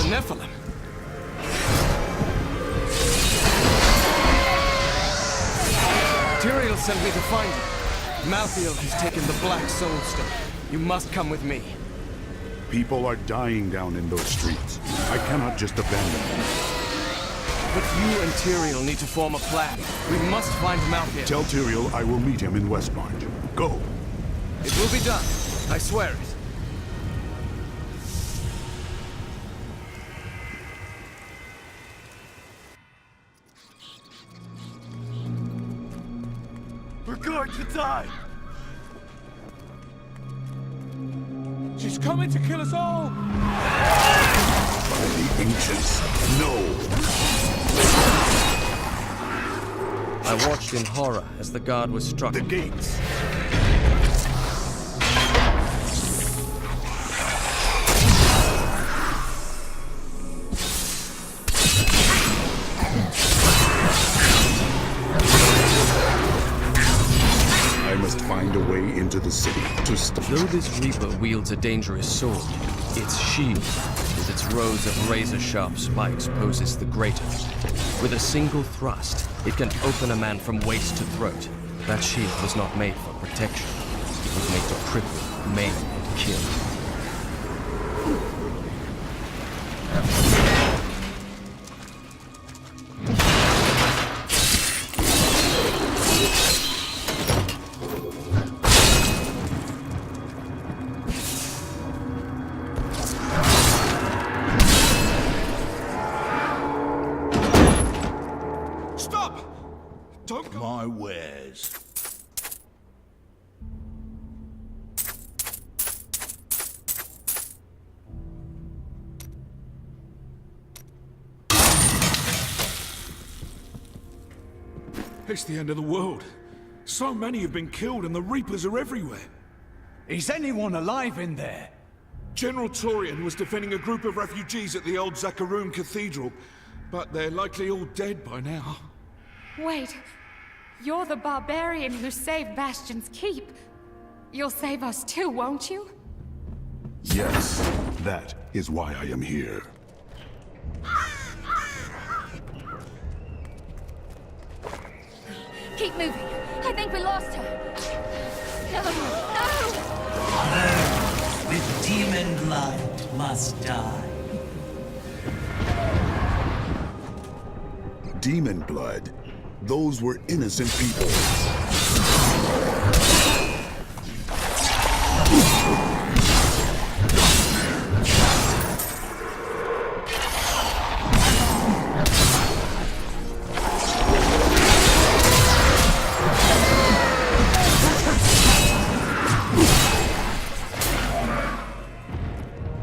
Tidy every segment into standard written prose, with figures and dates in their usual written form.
Nephilim. Tyrael sent me to find you. Malthael has taken the Black Soul Stone. You must come with me. People are dying down in those streets. I cannot just abandon them. But you and Tyrael need to form a plan. We must find Malthael. Tell Tyrael I will meet him in Westmarch. Go. It will be done. I swear it. We're going to die! She's coming to kill us all! By the ancients, no! I watched in horror as the guard was struck. The gates! I must find a way into the city to stop. Though this Reaper wields a dangerous sword, its shield, with its rows of razor-sharp spikes, poses the greater. With a single thrust, it can open a man from waist to throat. That shield was not made for protection. It was made to cripple, maim, and kill. Don't go. My wares. It's the end of the world. So many have been killed and the Reapers are everywhere. Is anyone alive in there? General Torian was defending a group of refugees at the old Zakharoon Cathedral, but they're likely all dead by now. Wait, you're the barbarian who saved Bastion's Keep. You'll save us too, won't you? Yes, that is why I am here. Keep moving. I think we lost her. No, Those with demon blood must die. Demon blood? Those were innocent people.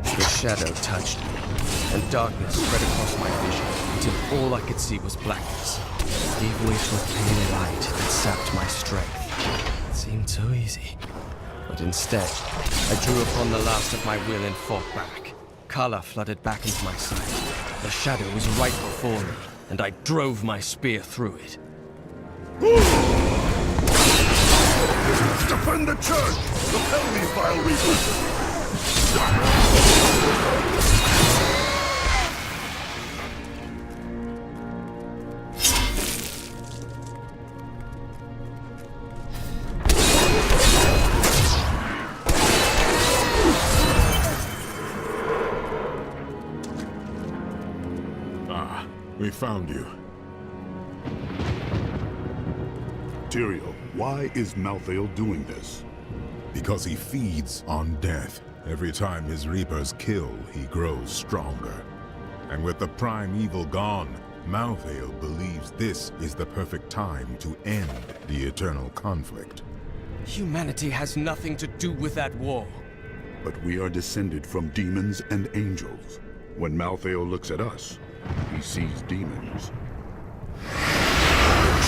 The shadow touched me, and darkness spread across my vision until all I could see was blackness. I gave way to a pale light that sapped my strength. It seemed so easy. But instead, I drew upon the last of my will and fought back. Color flooded back into my sight. The shadow was right before me, and I drove my spear through it. Defend the church! Repel these vile reapers! Ah, we found you. Tyrael, why is Malthael doing this? Because he feeds on death. Every time his Reapers kill, he grows stronger. And with the prime evil gone, Malthael believes this is the perfect time to end the eternal conflict. Humanity has nothing to do with that war. But we are descended from demons and angels. When Malthael looks at us, he sees demons.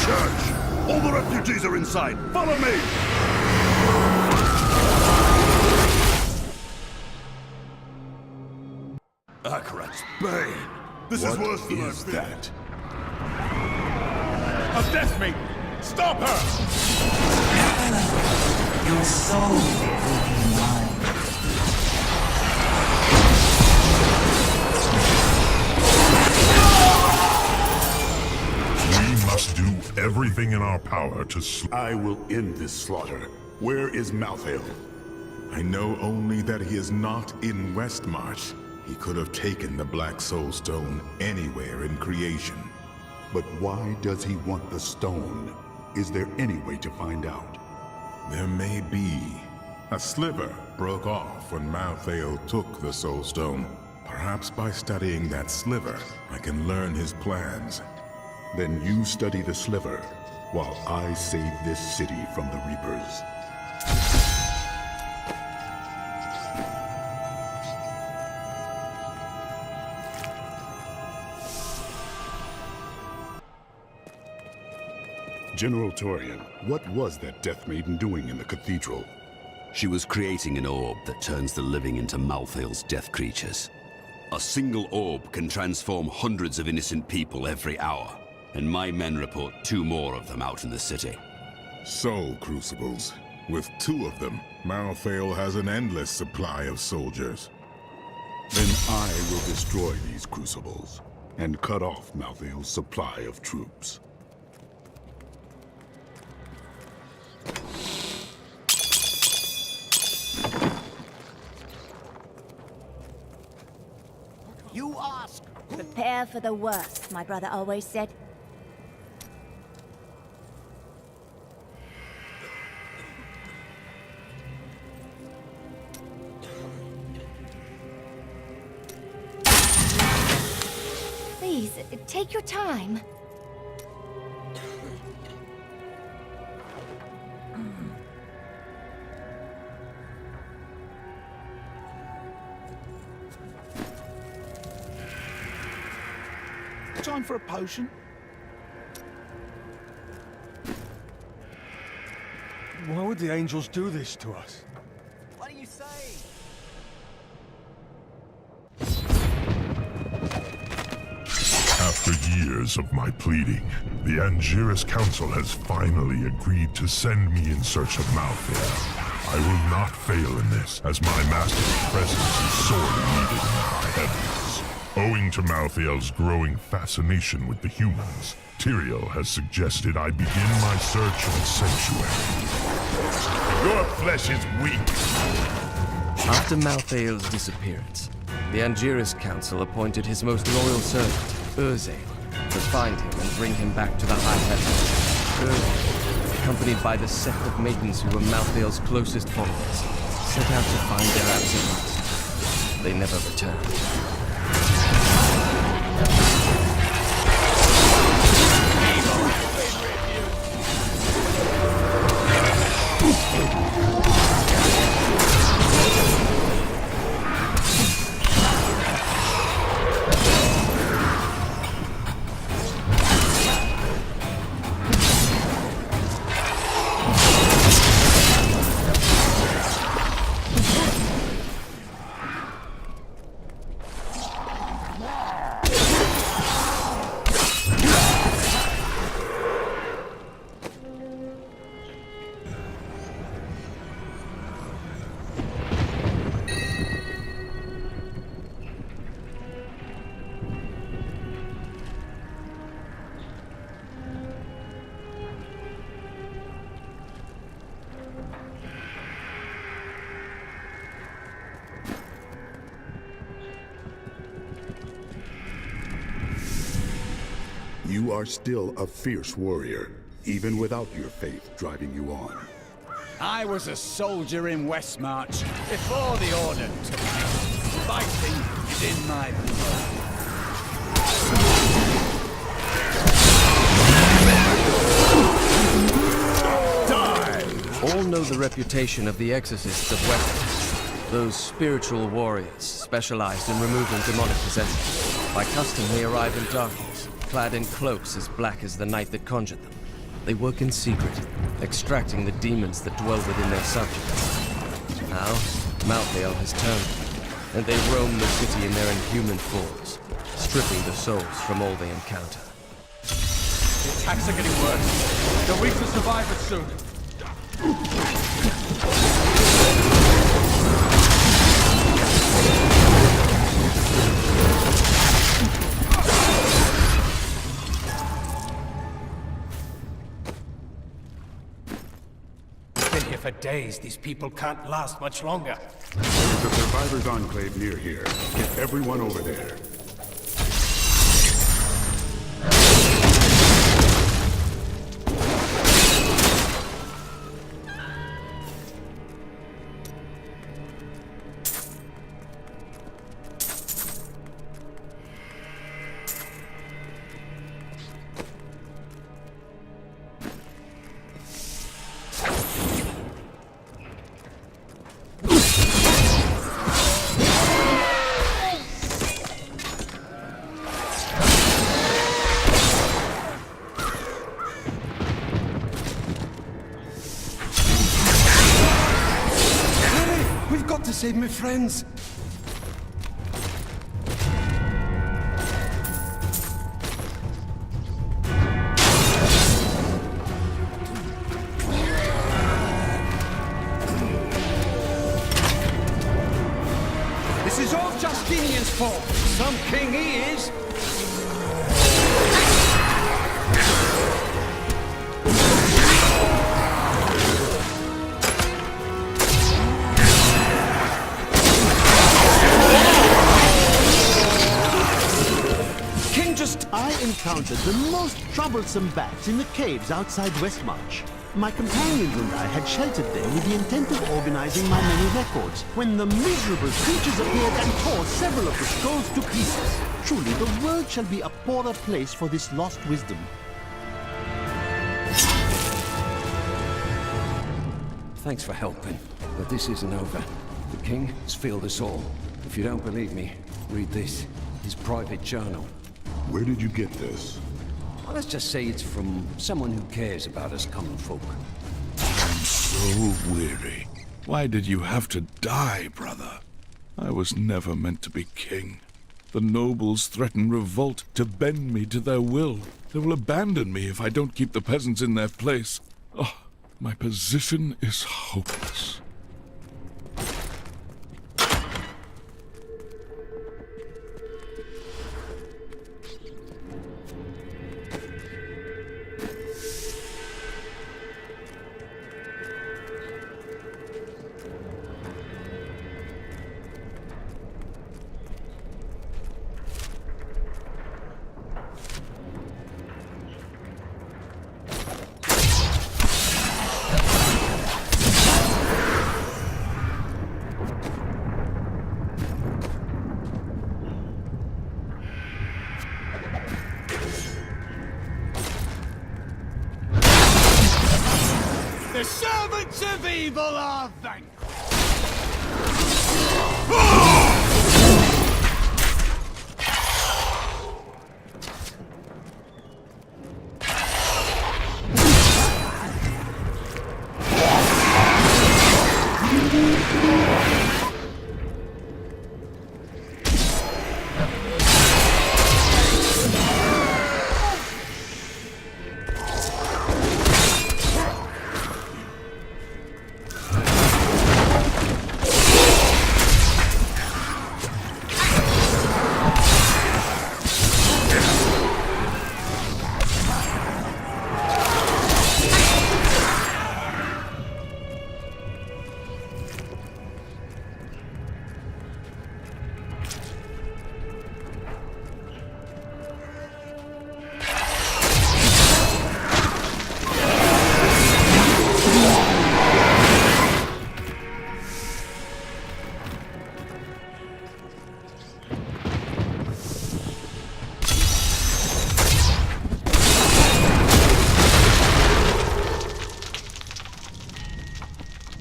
Church! All the refugees are inside! Follow me! Akarat's Bane! This is worse than What is that? A death maiden! Stop her! Your soul will be mine. everything in our power to I will end this slaughter. Where is Malthael? I know only that he is not in Westmarch. He could have taken the Black Soul Stone anywhere in creation. But why does he want the stone? Is there any way to find out? There may be. A sliver broke off when Malthael took the Soul Stone. Perhaps by studying that sliver, I can learn his plans. Then you study the sliver, while I save this city from the Reapers. General Torian, what was that Death Maiden doing in the cathedral? She was creating an orb that turns the living into Malthael's death creatures. A single orb can transform hundreds of innocent people every hour, and my men report 2 more of them out in the city. Soul Crucibles. With 2 of them, Malthael has an endless supply of soldiers. Then I will destroy these crucibles, and cut off Malthael's supply of troops. You ask! Prepare for the worst, my brother always said. Please, take your time. Time for a potion? Why would the angels do this to us? What do you say? After years of my pleading, the Angiris Council has finally agreed to send me in search of Malthael. I will not fail in this, as my master's presence is sorely needed in the High Heavens. Owing to Malthael's growing fascination with the humans, Tyrael has suggested I begin my search of the sanctuary. Your flesh is weak. After Malthael's disappearance, the Angiris Council appointed his most loyal servant, Urzael, to find him and bring him back to the High Heavens. Urzael, accompanied by the set of maidens who were Malthael's closest followers, set out to find their absent master. They never returned. You are still a fierce warrior, even without your faith driving you on. I was a soldier in Westmarch before the Order took me. Fighting is in my blood. All know the reputation of the exorcists of Westeros. Those spiritual warriors specialized in removing demonic possession. By custom, they arrive in darkness, clad in cloaks as black as the night that conjured them. They work in secret, extracting the demons that dwell within their subjects. Now, Malthael has turned them, and they roam the city in their inhuman forms, stripping the souls from all they encounter. The attacks are getting worse. They're weak to survive it soon. been here for days. These people can't last much longer. There's a survivors' enclave near here. Get everyone over there. Save my friends. This is all Justinian's fault. Some king he is. I encountered the most troublesome bats in the caves outside Westmarch. My companions and I had sheltered there with the intent of organizing my many records, when the miserable creatures appeared and tore several of the scrolls to pieces. Truly, the world shall be a poorer place for this lost wisdom. Thanks for helping, but this isn't over. The king has failed us all. If you don't believe me, read this. His private journal. Where did you get this? Well, let's just say it's from someone who cares about us common folk. I'm so weary. Why did you have to die, brother? I was never meant to be king. The nobles threaten revolt to bend me to their will. They will abandon me if I don't keep the peasants in their place. Oh, my position is hopeless. The servants of evil are vanquished.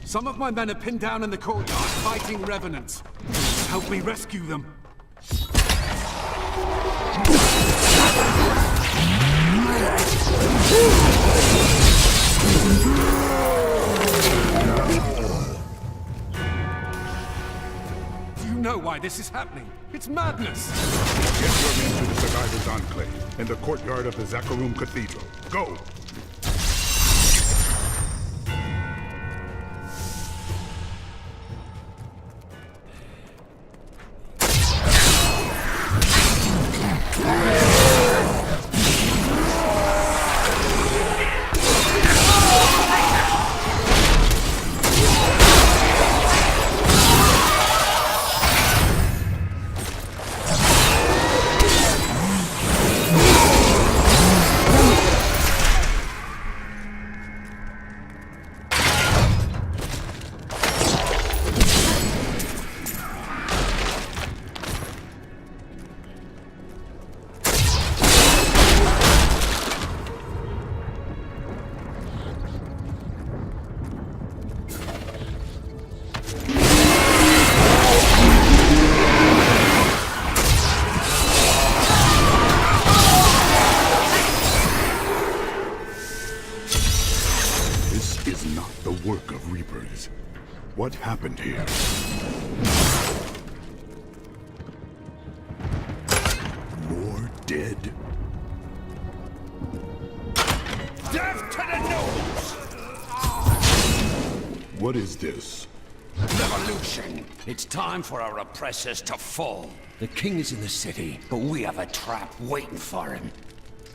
Some of my men are pinned down in the courtyard, fighting revenants. Help me rescue them. Do you know why this is happening? It's madness! Get your men to the Survivors' Enclave, in the courtyard of the Zakarum Cathedral. Go! guards. What happened here? More dead? Death to the nobles! What is this? Revolution! It's time for our oppressors to fall. The king is in the city, but we have a trap waiting for him.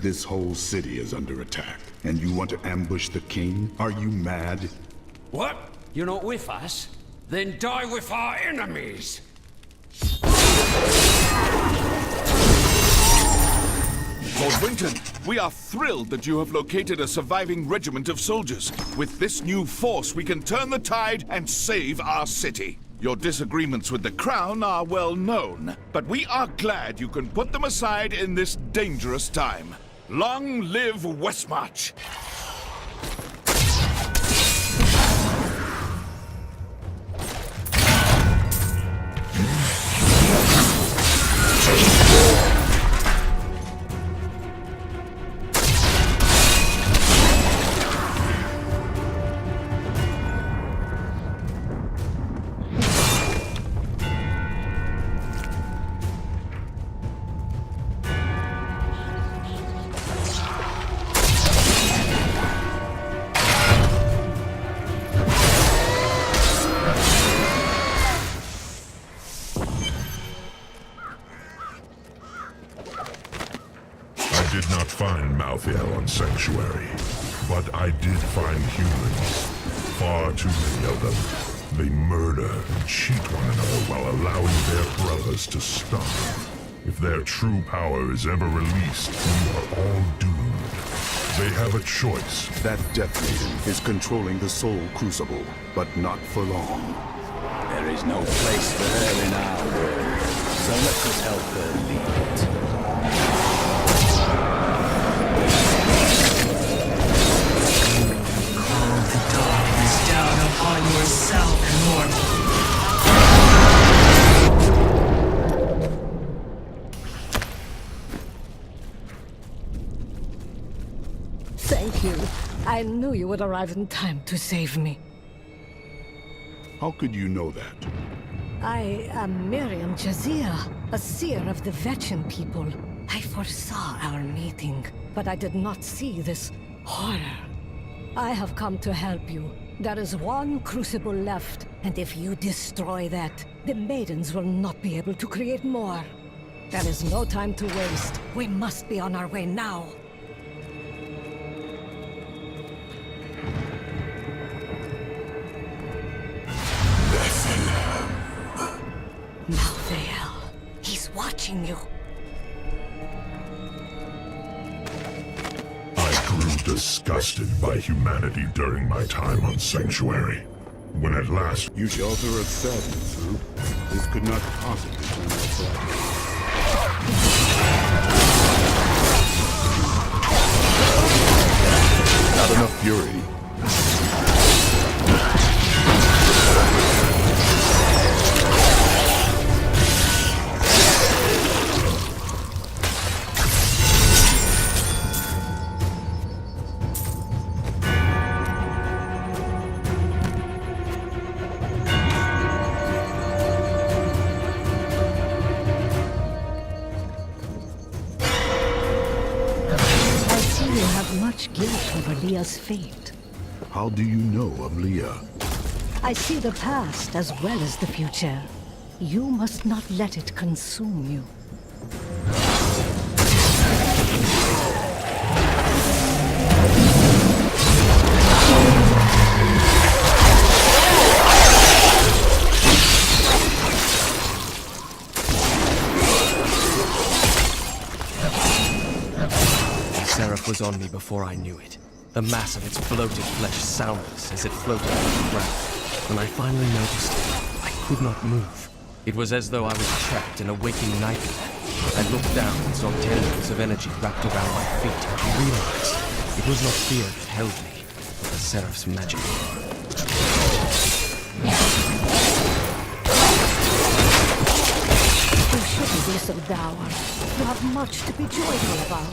This whole city is under attack, and you want to ambush the king? Are you mad? What? You're not with us? Then die with our enemies! Lord Winton, we are thrilled that you have located a surviving regiment of soldiers. With this new force, we can turn the tide and save our city. Your disagreements with the Crown are well known, but we are glad you can put them aside in this dangerous time. Long live Westmarch! I did not find Malthael on Sanctuary, but I did find humans. Far too many of them. They murder and cheat one another while allowing their brothers to starve. If their true power is ever released, we are all doomed. They have a choice. That Death Maiden is controlling the Soul Crucible, but not for long. There is no place for her in our world, so let us help her lead it. Call the darkness down upon yourself, mortal. Thank you. I knew you would arrive in time to save me. How could you know that? I am Miriam Jazia, a seer of the Vetchin people. I foresaw our meeting, but I did not see this horror. I have come to help you. There is one crucible left, and if you destroy that, the maidens will not be able to create more. There is no time to waste. We must be on our way now. Malthael, he's watching you. I grew disgusted by humanity during my time on Sanctuary. When at last... You shelter of sadness, huh? This could not possibly turn out black. Not enough fury. Guilt over Leah's fate. How do you know of Leah? I see the past as well as the future. You must not let it consume you. Was on me before I knew it. The mass of its bloated flesh soundless as it floated on the ground. When I finally noticed it, I could not move. It was as though I was trapped in a waking nightmare. I looked down and saw tendrils of energy wrapped around my feet and realized it was not fear that held me, but the Seraph's magic. You shouldn't be so dour. You have much to be joyful about.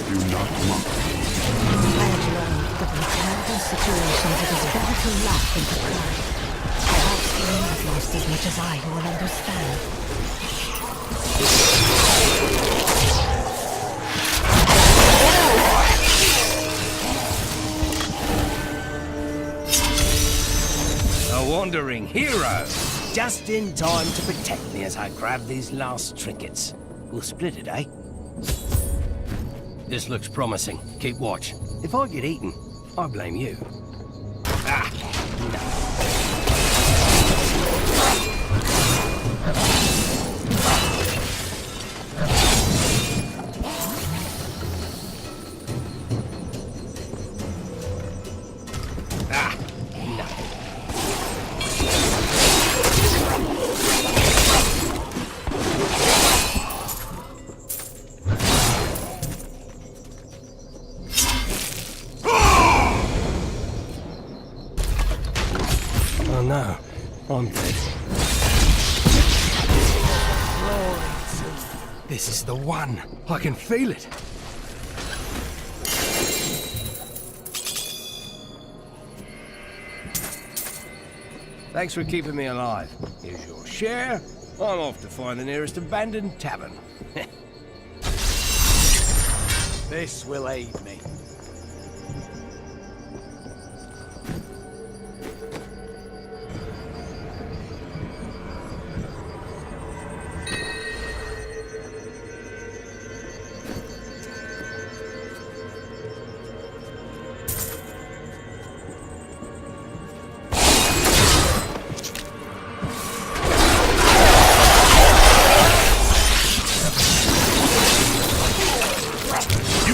Do not mock me. I have learned that in terrible situations it is better to laugh than to cry. Perhaps you have lost as much as I will understand. A wandering hero! Just in time to protect me as I grab these last trinkets. We'll split it, eh? This looks promising. Keep watch. If I get eaten, I blame you. Ah! No. Oh no, I'm dead. Lord, this is the one. I can feel it. Thanks for keeping me alive. Here's your share. I'm off to find the nearest abandoned tavern. This will aid me.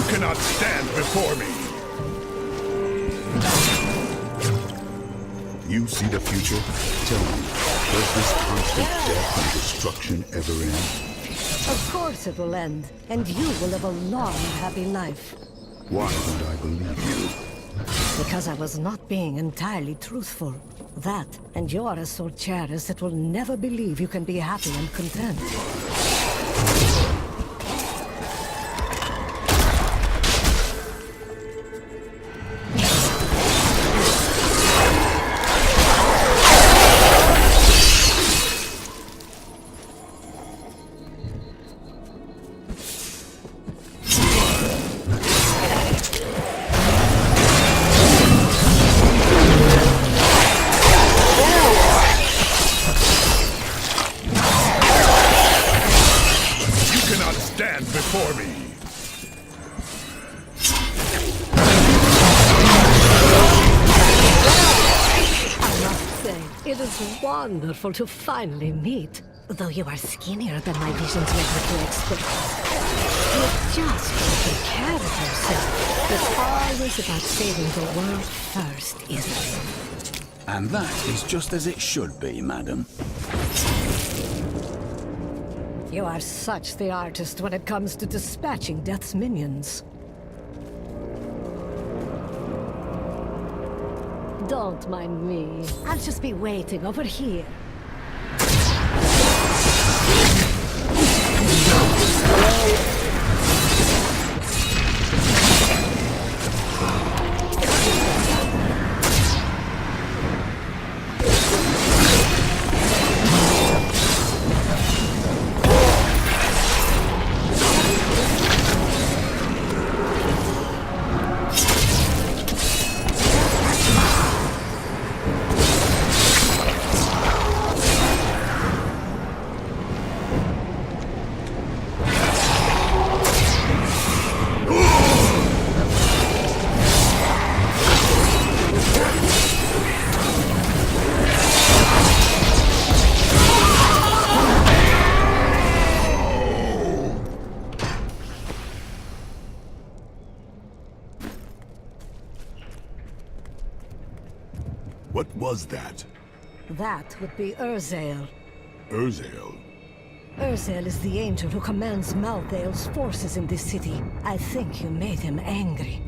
Cannot stand before me. You see the future? Tell me, does this constant death and destruction ever end? Of course it will end, and you will live a long, happy life. Why don't I believe you? Because I was not being entirely truthful. That, and you're as so cherish that will never believe you can be happy and content. Before me. I must say, it is wonderful to finally meet. Though you are skinnier than my visions led me to expect. You just taking care of yourself. It's always about saving the world first, isn't it? And that is just as it should be, madam. You are such the artist when it comes to dispatching Death's minions. Don't mind me. I'll just be waiting over here. What was that? That would be Urzael. Urzael? Urzael is the angel who commands Malthael's forces in this city. I think you made him angry.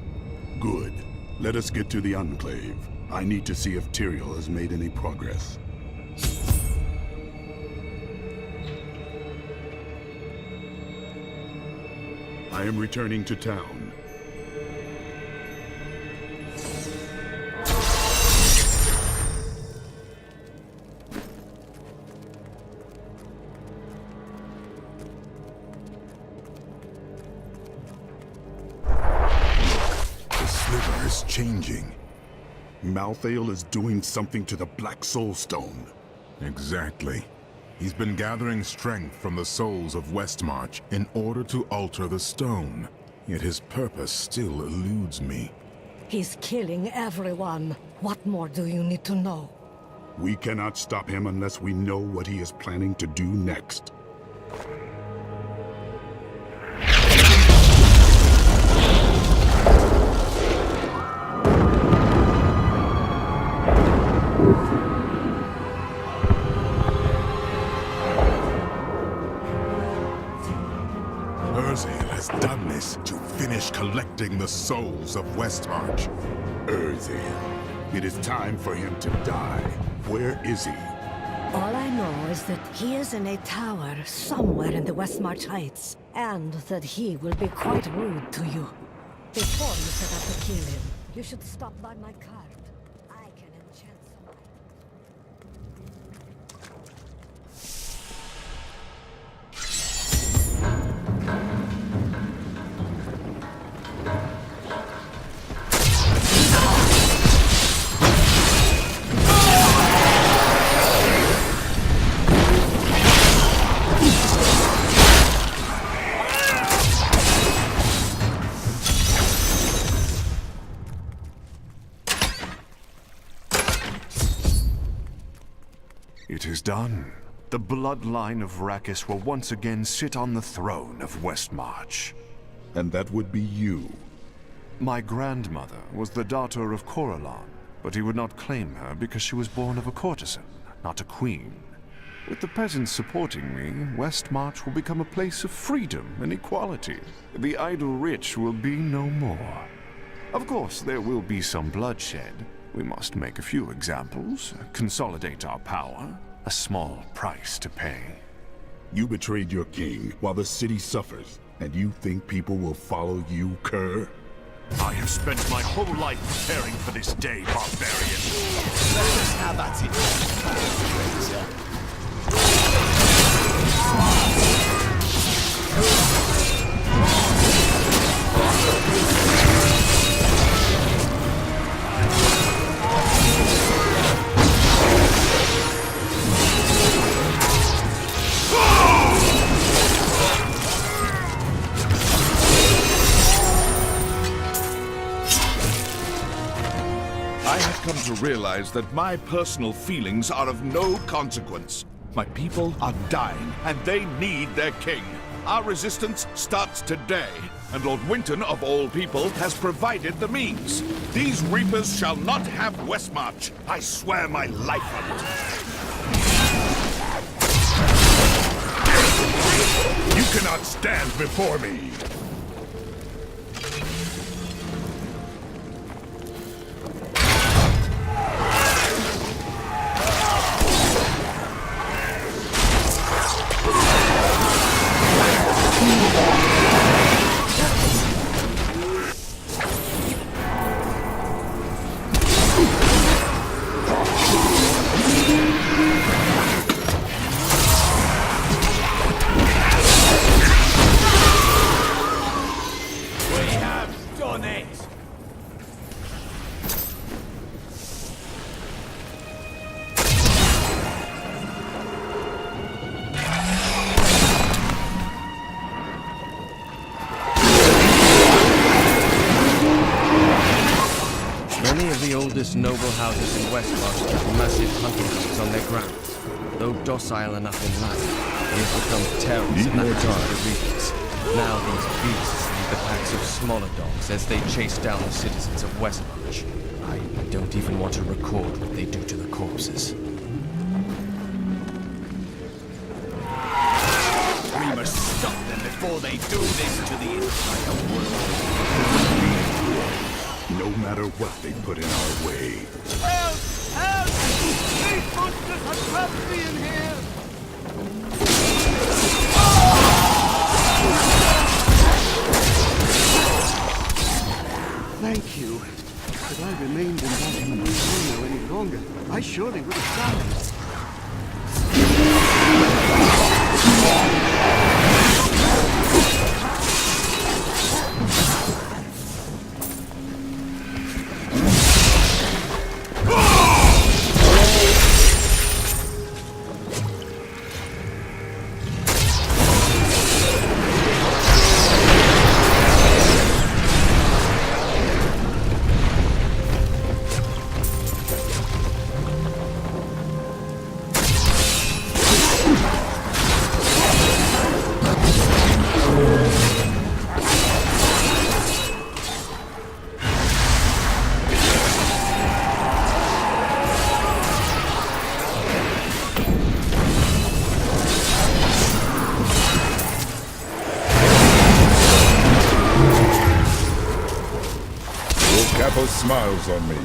Good. Let us get to the Enclave. I need to see if Tyrael has made any progress. I am returning to town. Malthael is doing something to the Black Soul Stone. Exactly. He's been gathering strength from the souls of Westmarch in order to alter the stone. Yet his purpose still eludes me. He's killing everyone. What more do you need to know? We cannot stop him unless we know what he is planning to do next. Urzael has done this to finish collecting the souls of Westmarch. Urzael. It is time for him to die. Where is he? All I know is that he is in a tower somewhere in the Westmarch Heights, and that he will be quite rude to you. Before you set out to kill him, you should stop by my cart. I can enchant some... It is done. The bloodline of Rakis will once again sit on the throne of Westmarch. And that would be you. My grandmother was the daughter of Coralon, but he would not claim her because she was born of a courtesan, not a queen. With the peasants supporting me, Westmarch will become a place of freedom and equality. The idle rich will be no more. Of course, there will be some bloodshed. We must make a few examples, consolidate our power. A small price to pay. You betrayed your king while the city suffers, and you think people will follow you, Kerr? I have spent my whole life preparing for this day, barbarian. Let's just have at it. I have come to realize that my personal feelings are of no consequence. My people are dying, and they need their king. Our resistance starts today, and Lord Winton, of all people, has provided the means. These Reapers shall not have Westmarch. I swear my life on it. You cannot stand before me! Noble houses in Westmarch have massive hunting dogs on their grounds. Though docile enough in life, they have become terrors in the dark of the Reapers. Now these beasts lead the packs of smaller dogs as they chase down the citizens of Westmarch. I don't even want to record what they do to the corpses. We must stop them before they do this to the entire world. No matter what they put in our way. Help! Help! These monsters have trapped me in here! Thank you. Had I remained in that inferno any longer, I surely would have died. those smiles on me.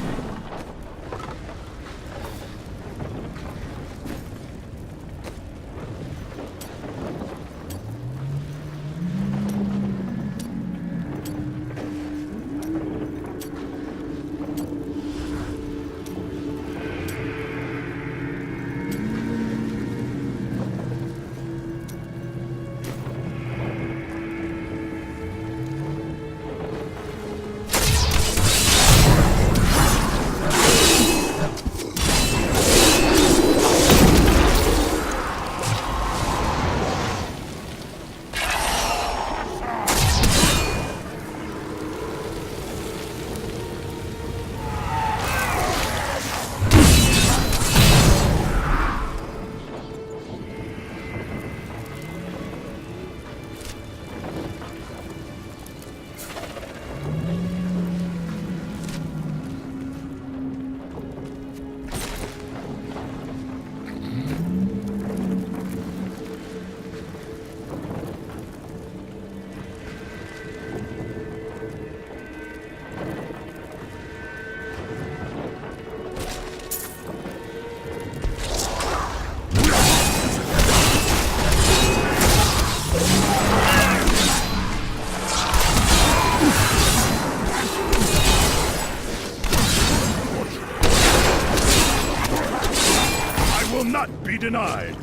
Be denied.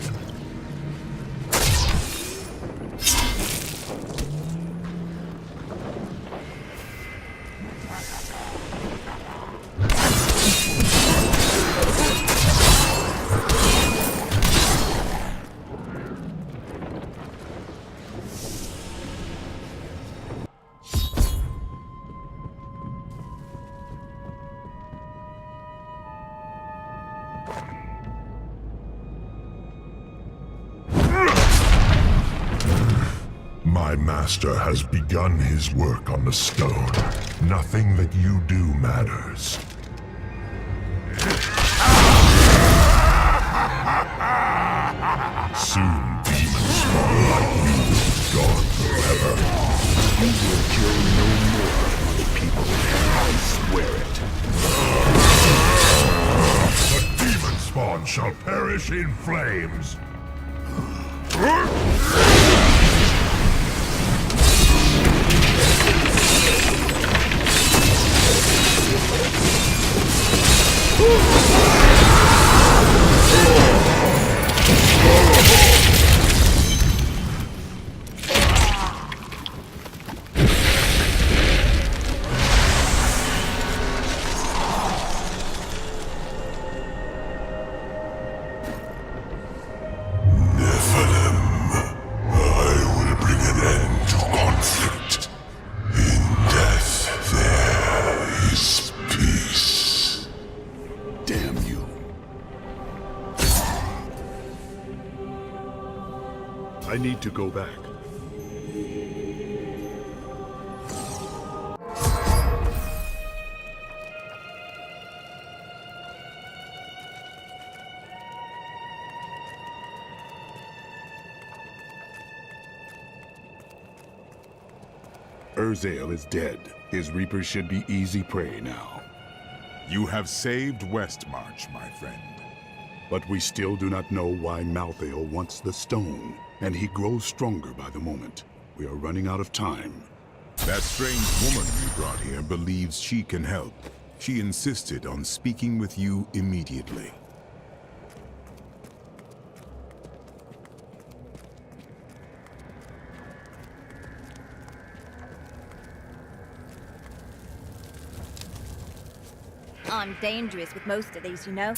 My master has begun his work on the stone. Nothing that you do matters. Soon, demons spawn like you will be gone forever. You will kill no more of my people, I swear it. The demon spawn shall perish in flames. I need to go back. Urzael is dead. His reapers should be easy prey now. You have saved Westmarch, my friend. But we still do not know why Malthael wants the stone, and he grows stronger by the moment. We are running out of time. That strange woman you brought here believes she can help. She insisted on speaking with you immediately. I'm dangerous with most of these, you know.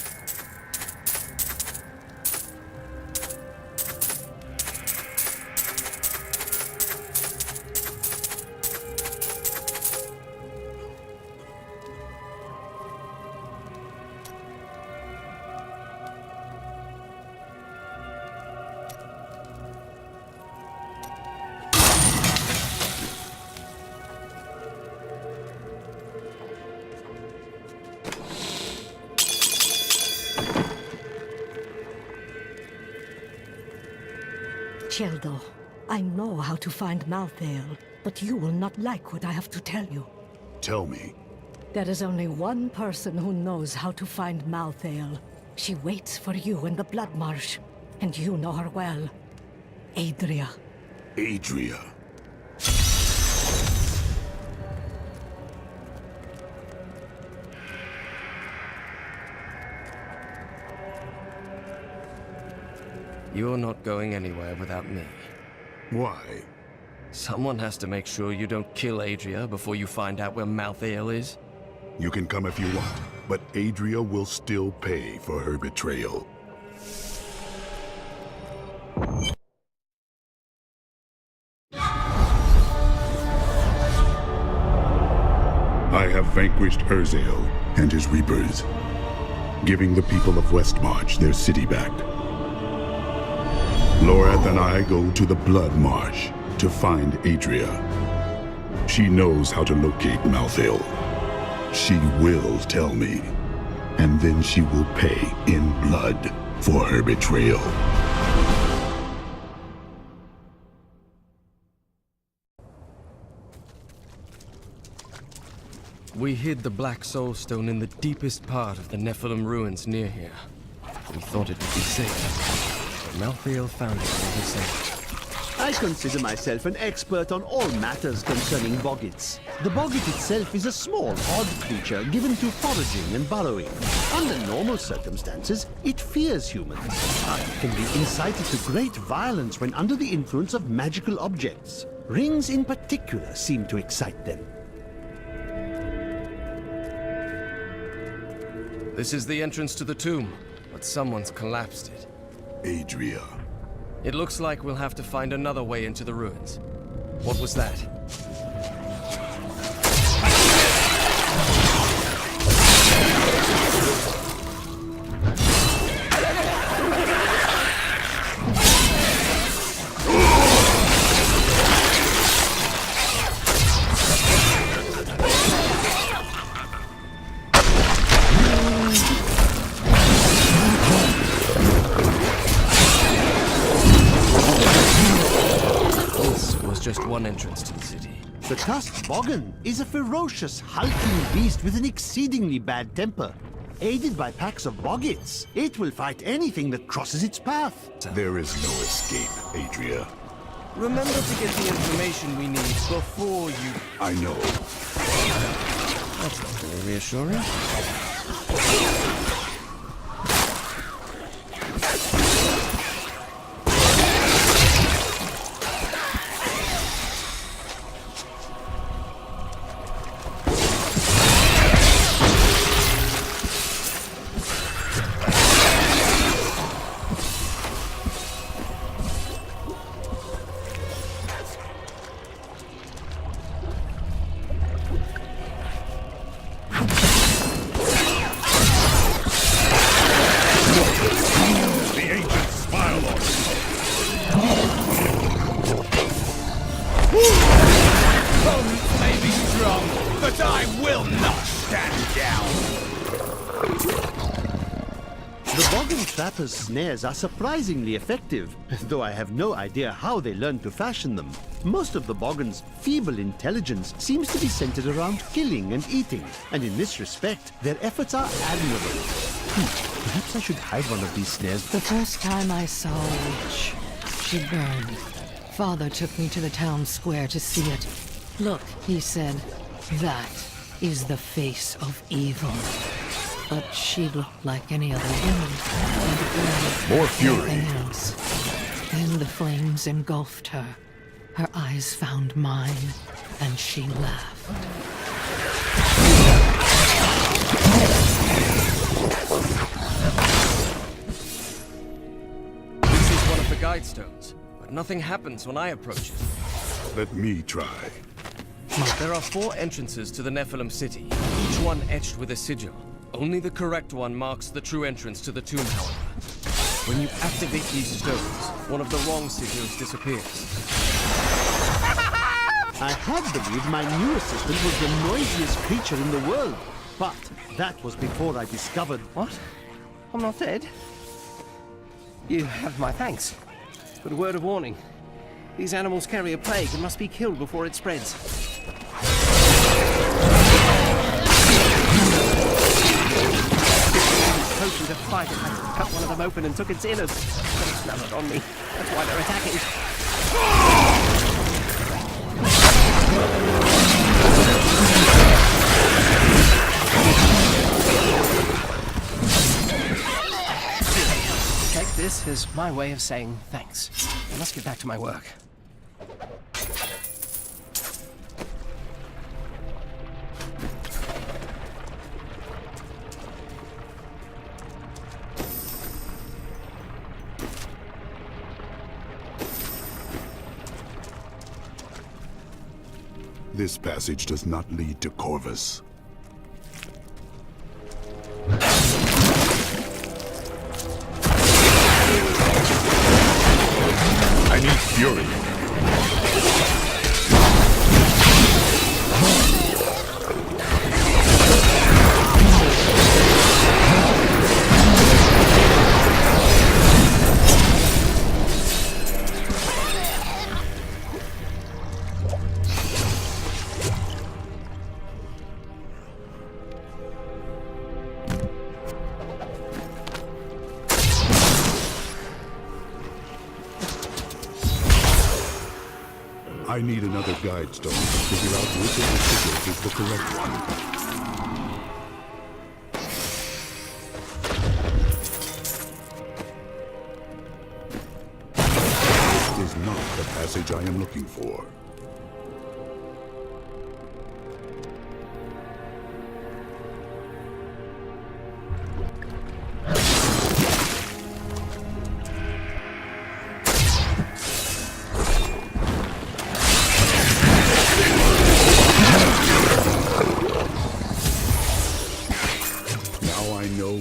Cheldo, I know how to find Malthael, but you will not like what I have to tell you. Tell me. There is only one person who knows how to find Malthael. She waits for you in the Blood Marsh, and you know her well. Adria. Adria. You're not going anywhere without me. Why? Someone has to make sure you don't kill Adria before you find out where Malthael is. You can come if you want, but Adria will still pay for her betrayal. I have vanquished Urzael and his Reapers, giving the people of Westmarch their city back. Lorath and I go to the Blood Marsh to find Adria. She knows how to locate Malthael. She will tell me, and then she will pay in blood for her betrayal. We hid the Black Soul Stone in the deepest part of the Nephilim ruins near here. We thought it would be safe. Malthael found it all the same. I consider myself an expert on all matters concerning boggits. The boggit itself is a small, odd creature given to foraging and burrowing. Under normal circumstances, it fears humans, but can be incited to great violence when under the influence of magical objects. Rings in particular seem to excite them. This is the entrance to the tomb, but someone's collapsed it. Adria. It looks like we'll have to find another way into the ruins. What was that? Just one entrance to the city. The tusked Boggan is a ferocious, hulking beast with an exceedingly bad temper. Aided by packs of boggits, it will fight anything that crosses its path. There is no escape, Adria. Remember to get the information we need before you... I know. That's not very reassuring. Trapper's snares are surprisingly effective, though I have no idea how they learned to fashion them. Most of the Boggan's feeble intelligence seems to be centered around killing and eating, and in this respect, their efforts are admirable. Perhaps I should hide one of these snares. The first time I saw a witch, she burned. Father took me to the town square to see it. Look, he said, that is the face of evil. But she looked like any other woman. More fury. Nothing else. Then the flames engulfed her. Her eyes found mine, and she laughed. This is one of the guide stones, but nothing happens when I approach it. Let me try. There are 4 entrances to the Nephilim city, each one etched with a sigil. Only the correct one marks the true entrance to the tomb, however. When you activate these stones, one of the wrong sigils disappears. I had believed my new assistant was the noisiest creature in the world, but that was before I discovered... What? I'm not dead? You have my thanks. But a word of warning. These animals carry a plague and must be killed before it spreads. potion to fight it. I cut one of them open and took its innards. But it's never on me. That's why they're attacking. Take this as my way of saying thanks. I must get back to my work. This passage does not lead to Corvus. I need fury. I need another guide stone to figure out which of the sigils is the correct one. This is not the passage I am looking for.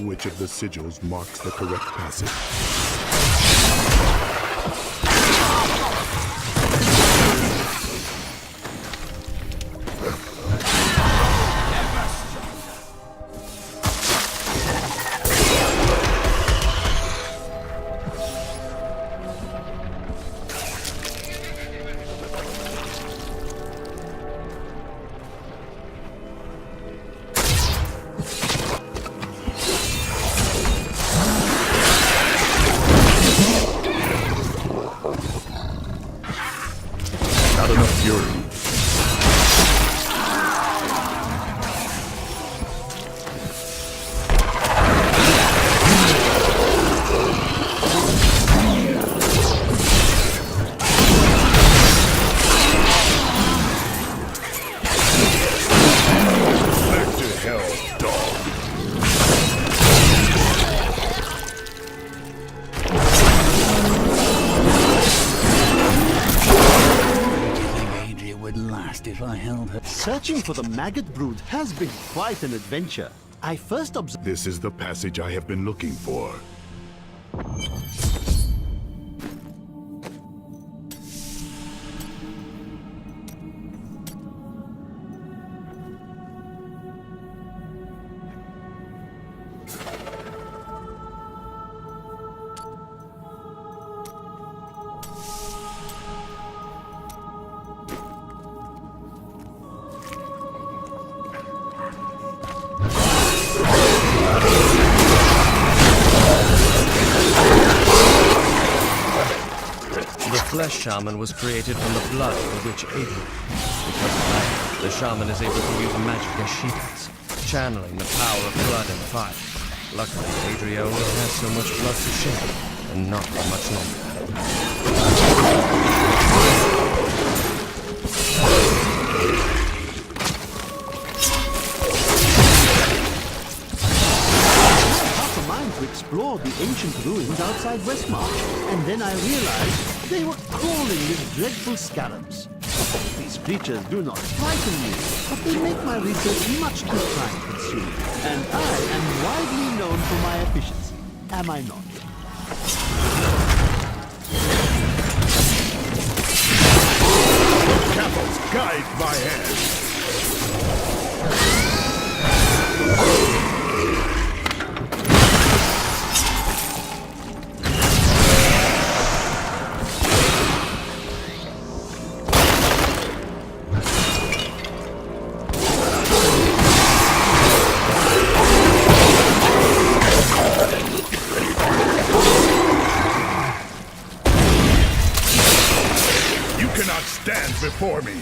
Which of the sigils marks the correct passage? Searching for the maggot brood has been quite an adventure. I first observed... This is the passage I have been looking for. The flesh shaman was created from the blood of the witch Adrian. Because of that, the shaman is able to use magic as shields, channeling the power of blood and fire. Luckily, Adria only has so much blood to shed, and not for much longer. To explore the ancient ruins outside Westmarch, and then I realized they were crawling with dreadful scarabs. These creatures do not frighten me, but they make my research much too time-consuming, and I am widely known for my efficiency, am I not? Capels guide my hand. stand before me?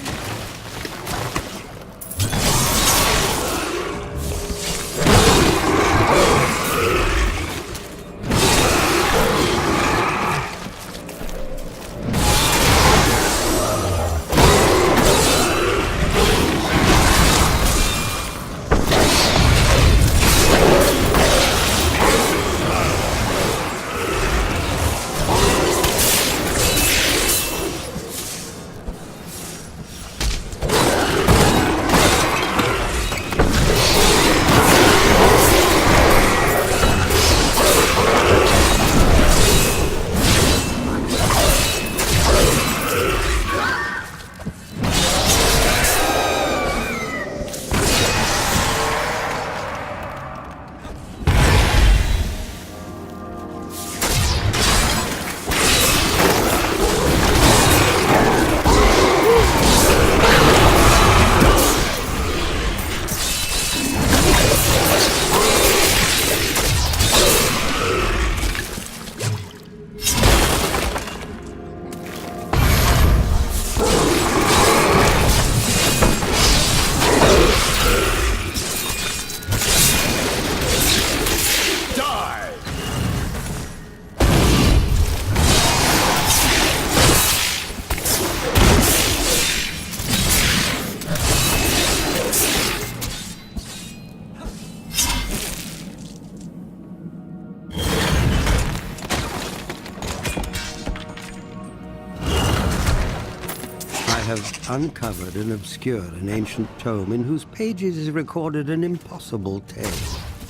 I have uncovered and obscured an ancient tome in whose pages is recorded an impossible tale.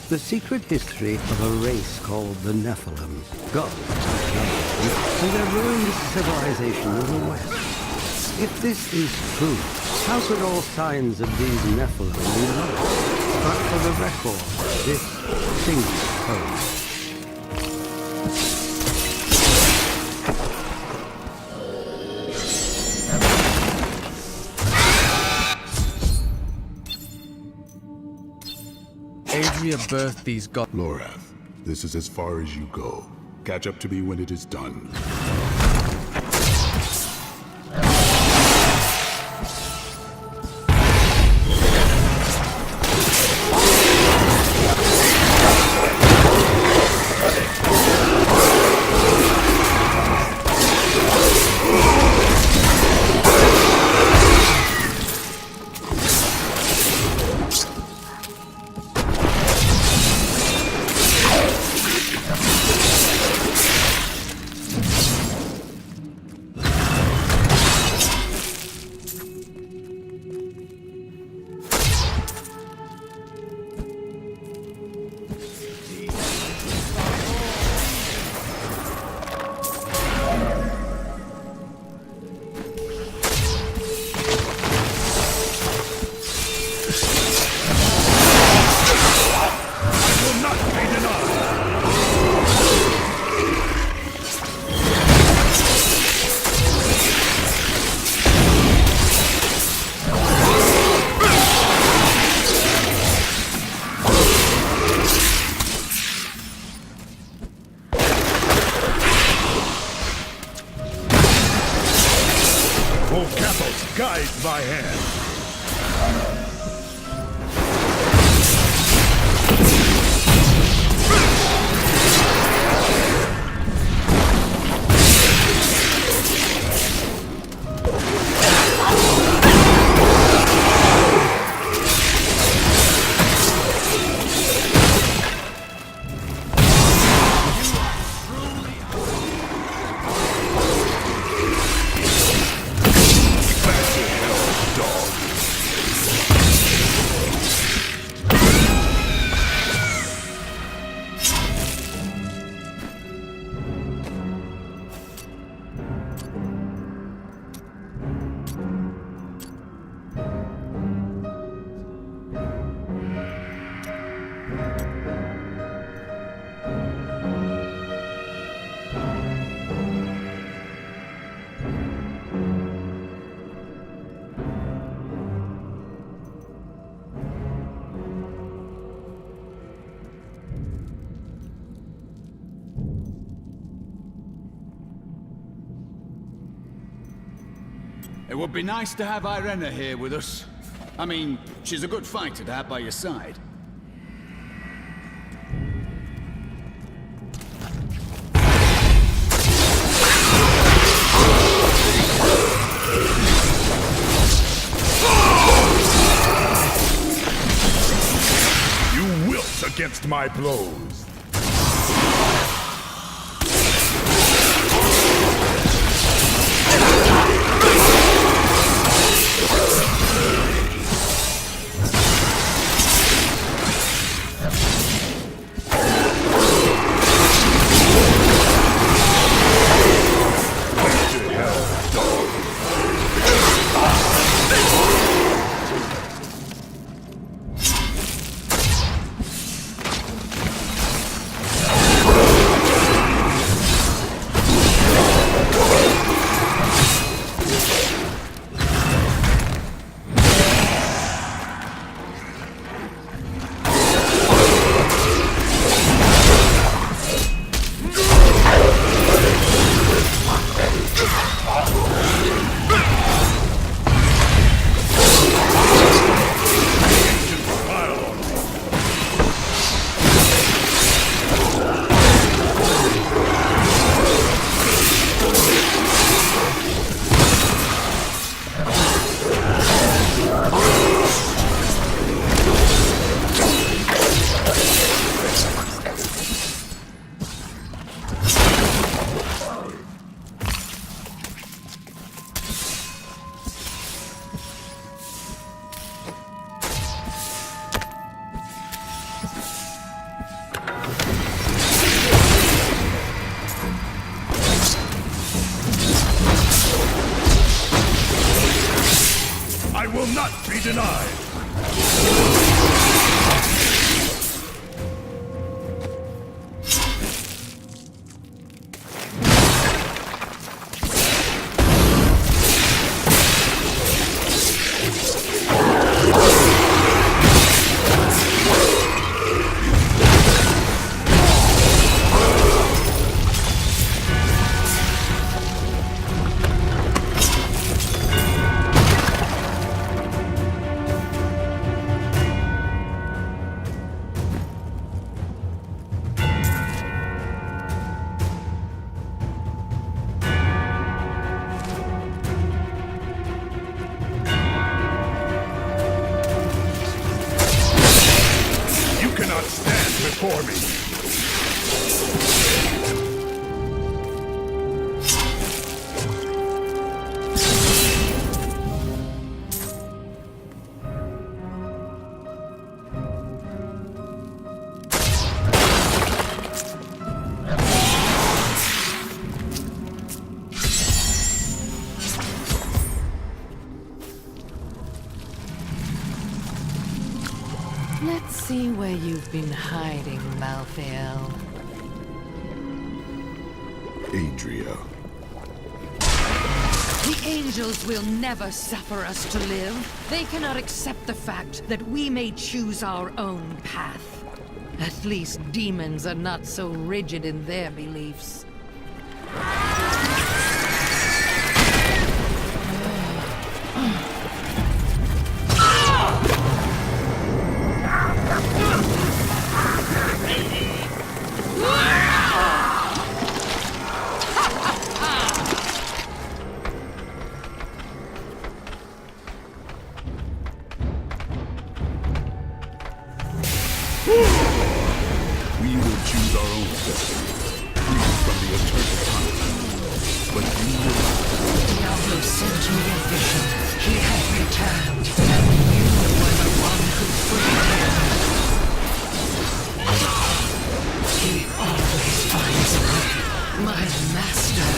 The secret history of a race called the Nephilim. Gods, and their ruined civilization in the West. If this is true, how could all signs of these Nephilim be lost? But for the record, this single tome. Adria birthed these gods. Lorath, this is as far as you go. Catch up to me when it is done. Guide my hand. It would be nice to have Irena here with us. I mean, she's a good fighter to have by your side. You wilt against my blows. I will not be denied! For me. Let's see where you've been hiding, Malthael. Adria. The angels will never suffer us to live. They cannot accept the fact that we may choose our own path. At least demons are not so rigid in their beliefs. We will choose our own destiny, free from the eternal conflict. But you will... Diablo sent you a vision. He has returned, and you were the one who freed him. He always finds a way. My master.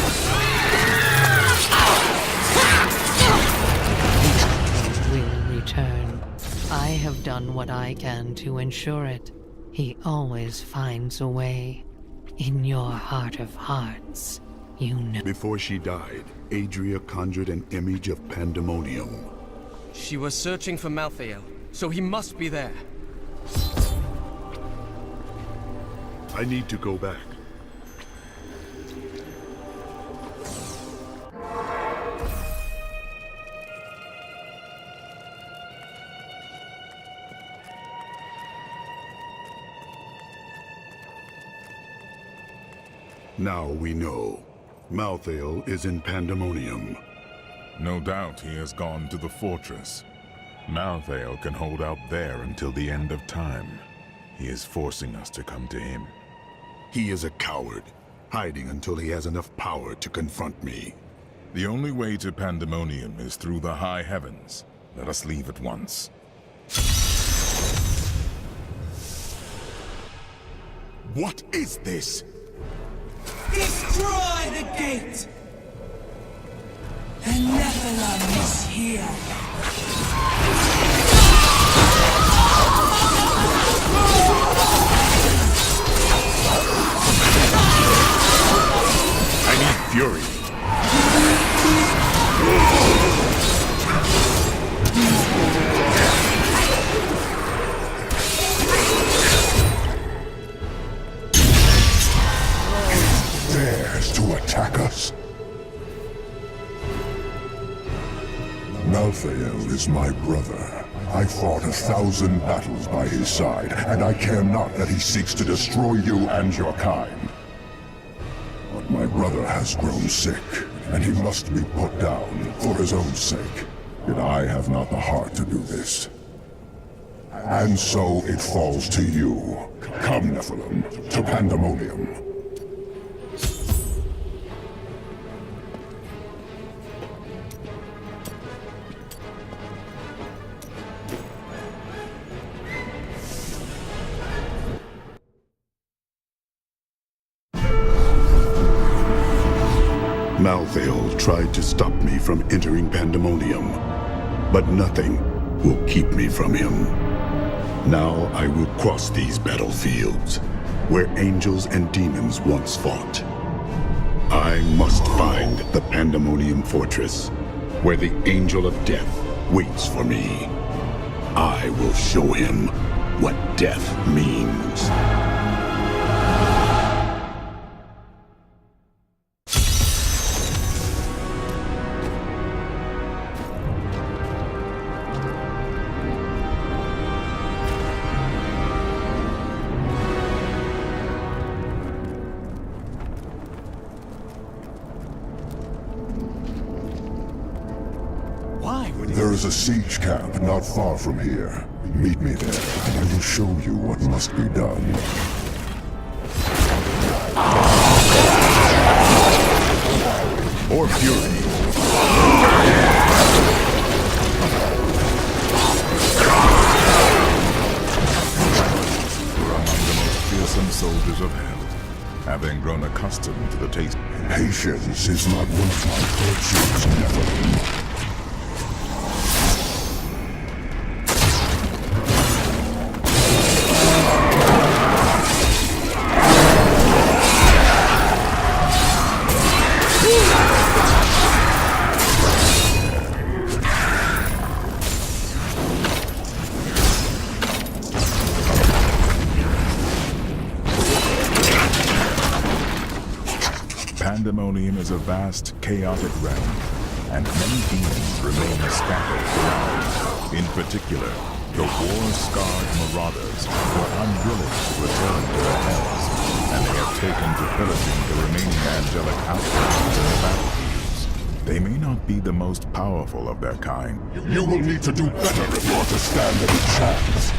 He will return. I have done what I can to ensure it. He always finds a way. In your heart of hearts, you know. Before she died, Adria conjured an image of pandemonium. She was searching for Malthael, so he must be there. I need to go back. Now we know. Malthael is in Pandemonium. No doubt he has gone to the fortress. Malthael can hold out there until the end of time. He is forcing us to come to him. He is a coward, hiding until he has enough power to confront me. The only way to Pandemonium is through the high heavens. Let us leave at once. What is this? Destroy the gate! The Nephilim is here! I need fury. Dares to attack us? Malthael is my brother. I fought 1,000 battles by his side, and I care not that he seeks to destroy you and your kind. But my brother has grown sick, and he must be put down for his own sake. Yet I have not the heart to do this. And so it falls to you. Come, Nephilim, to Pandemonium. Malthael tried to stop me from entering Pandemonium, but nothing will keep me from him. Now I will cross these battlefields, where angels and demons once fought. I must find the Pandemonium Fortress, where the Angel of Death waits for me. I will show him what death means. There is a siege camp not far from here. Meet me there, and I will show you what must be done. More fury. We're among the most fearsome soldiers of hell, having grown accustomed to the taste. Patience is not one of my virtues, Nephilim. Pandemonium is a vast, chaotic realm, and many demons remain scattered around. In particular, the war-scarred marauders were unwilling to return to the hells, and they have taken to pillaging the remaining angelic outposts in the battlefields. They may not be the most powerful of their kind. You will need to do better if you are to stand any chance.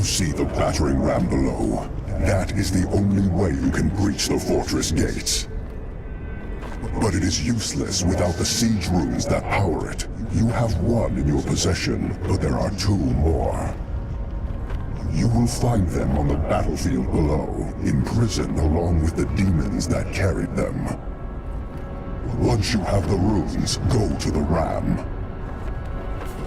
see the battering ram below? That is the only way you can breach the fortress gates. But it is useless without the siege runes that power it. You have one in your possession, but there are two more. You will find them on the battlefield below, imprisoned along with the demons that carried them. Once you have the runes, go to the ram.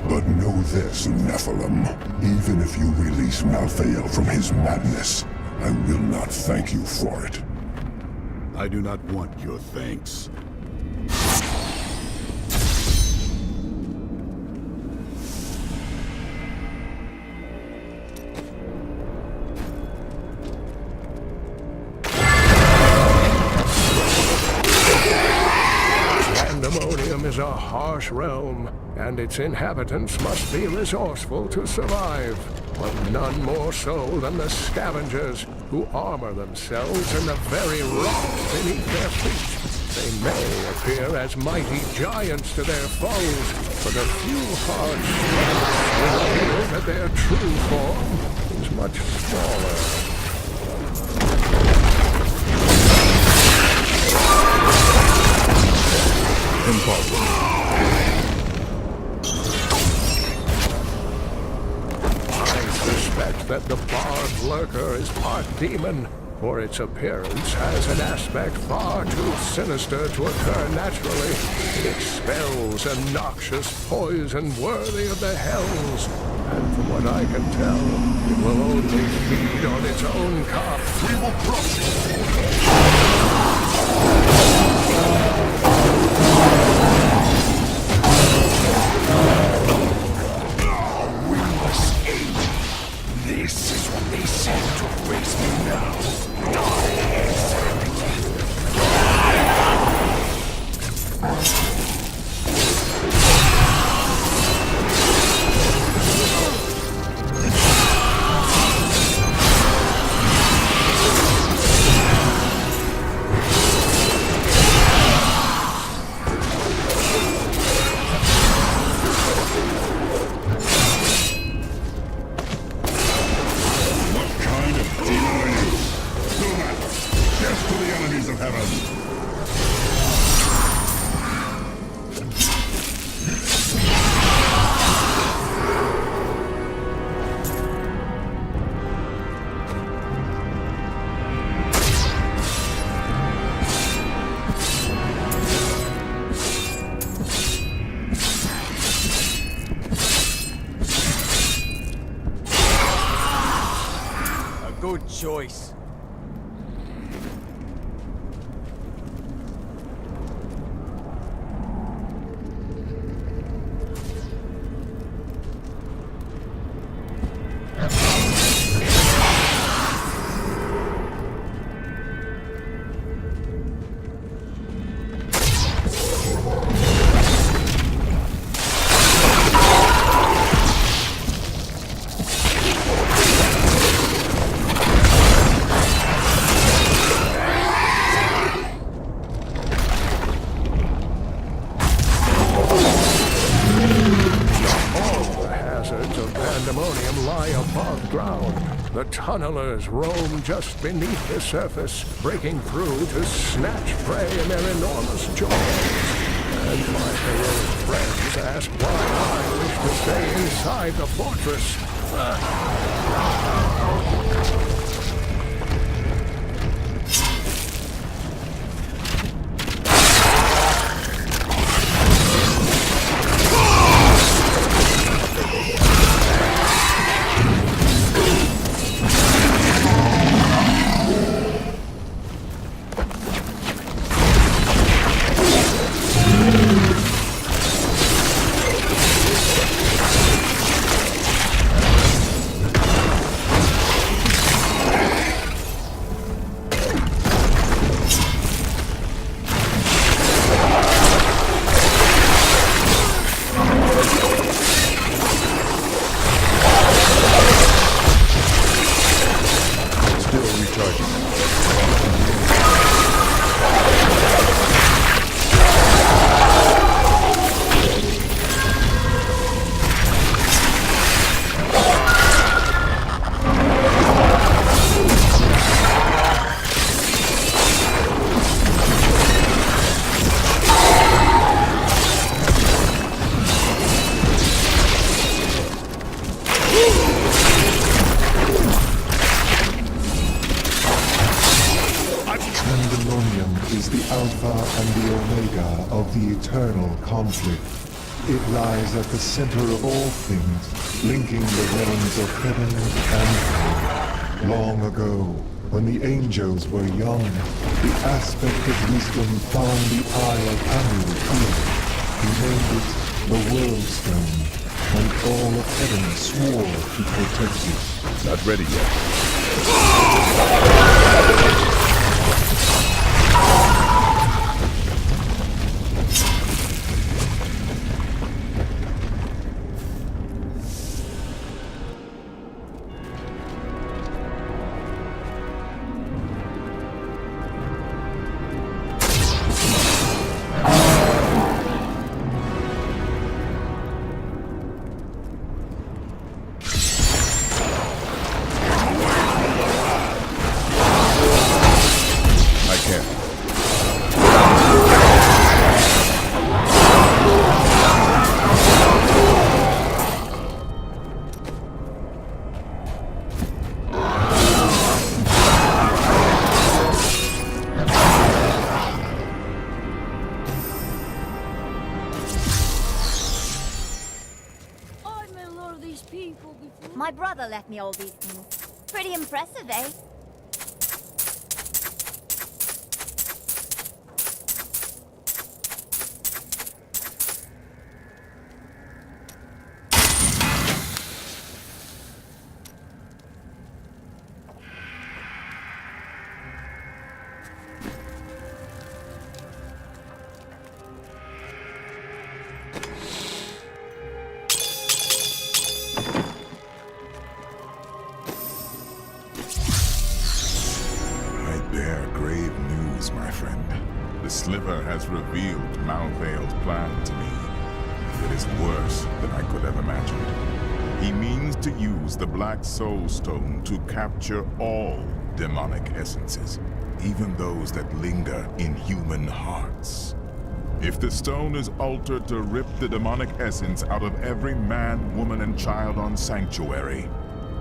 But know this, Nephilim. Even if you release Malthael from his madness, I will not thank you for it. I do not want your thanks. Pandemonium is a harsh realm, and its inhabitants must be resourceful to survive. But none more so than the scavengers, who armor themselves in the very rock beneath their feet. They may appear as mighty giants to their foes, but a few hard strikes will reveal that their true form is much smaller. Impossible. I suspect that the barbed lurker is part demon, for its appearance has an aspect far too sinister to occur naturally. It expels a noxious poison worthy of the hells, and from what I can tell, it will only feed on its own kind. We will crush This is what they said to raise me now. Good choice. The tunnelers roam just beneath the surface, breaking through to snatch prey in their enormous jaws. And my heroic friends ask why I wish to stay inside the fortress. Pandemonium is the alpha and the omega of the eternal conflict. It lies at the center of all things, linking the realms of heaven and hell. Long ago, when the angels were young, the aspect of wisdom found the eye of Anu here. He named it the World Stone, and all of heaven swore to protect it. Not ready yet. My brother left me all these things. Pretty impressive, eh? The Sliver has revealed Malthael's plan to me. It is worse than I could have imagined. He means to use the Black Soul Stone to capture all demonic essences, even those that linger in human hearts. If the stone is altered to rip the demonic essence out of every man, woman, and child on Sanctuary,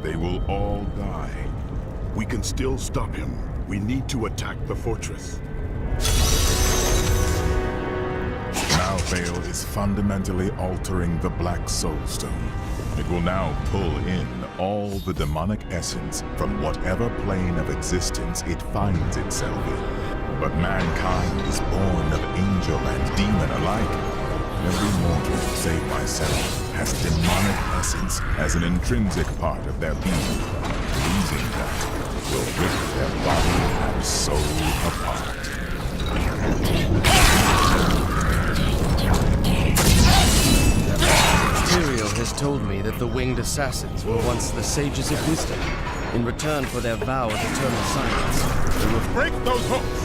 they will all die. We can still stop him. We need to attack the fortress. Malthael is fundamentally altering the Black Soul Stone. It will now pull in all the demonic essence from whatever plane of existence it finds itself in. But mankind is born of angel and demon alike. Every mortal, save myself, has demonic essence as an intrinsic part of their being. Losing that will rip their body and soul apart. Tyrael has told me that the winged assassins were once the sages of wisdom. In return for their vow of eternal silence, they will break those hooks!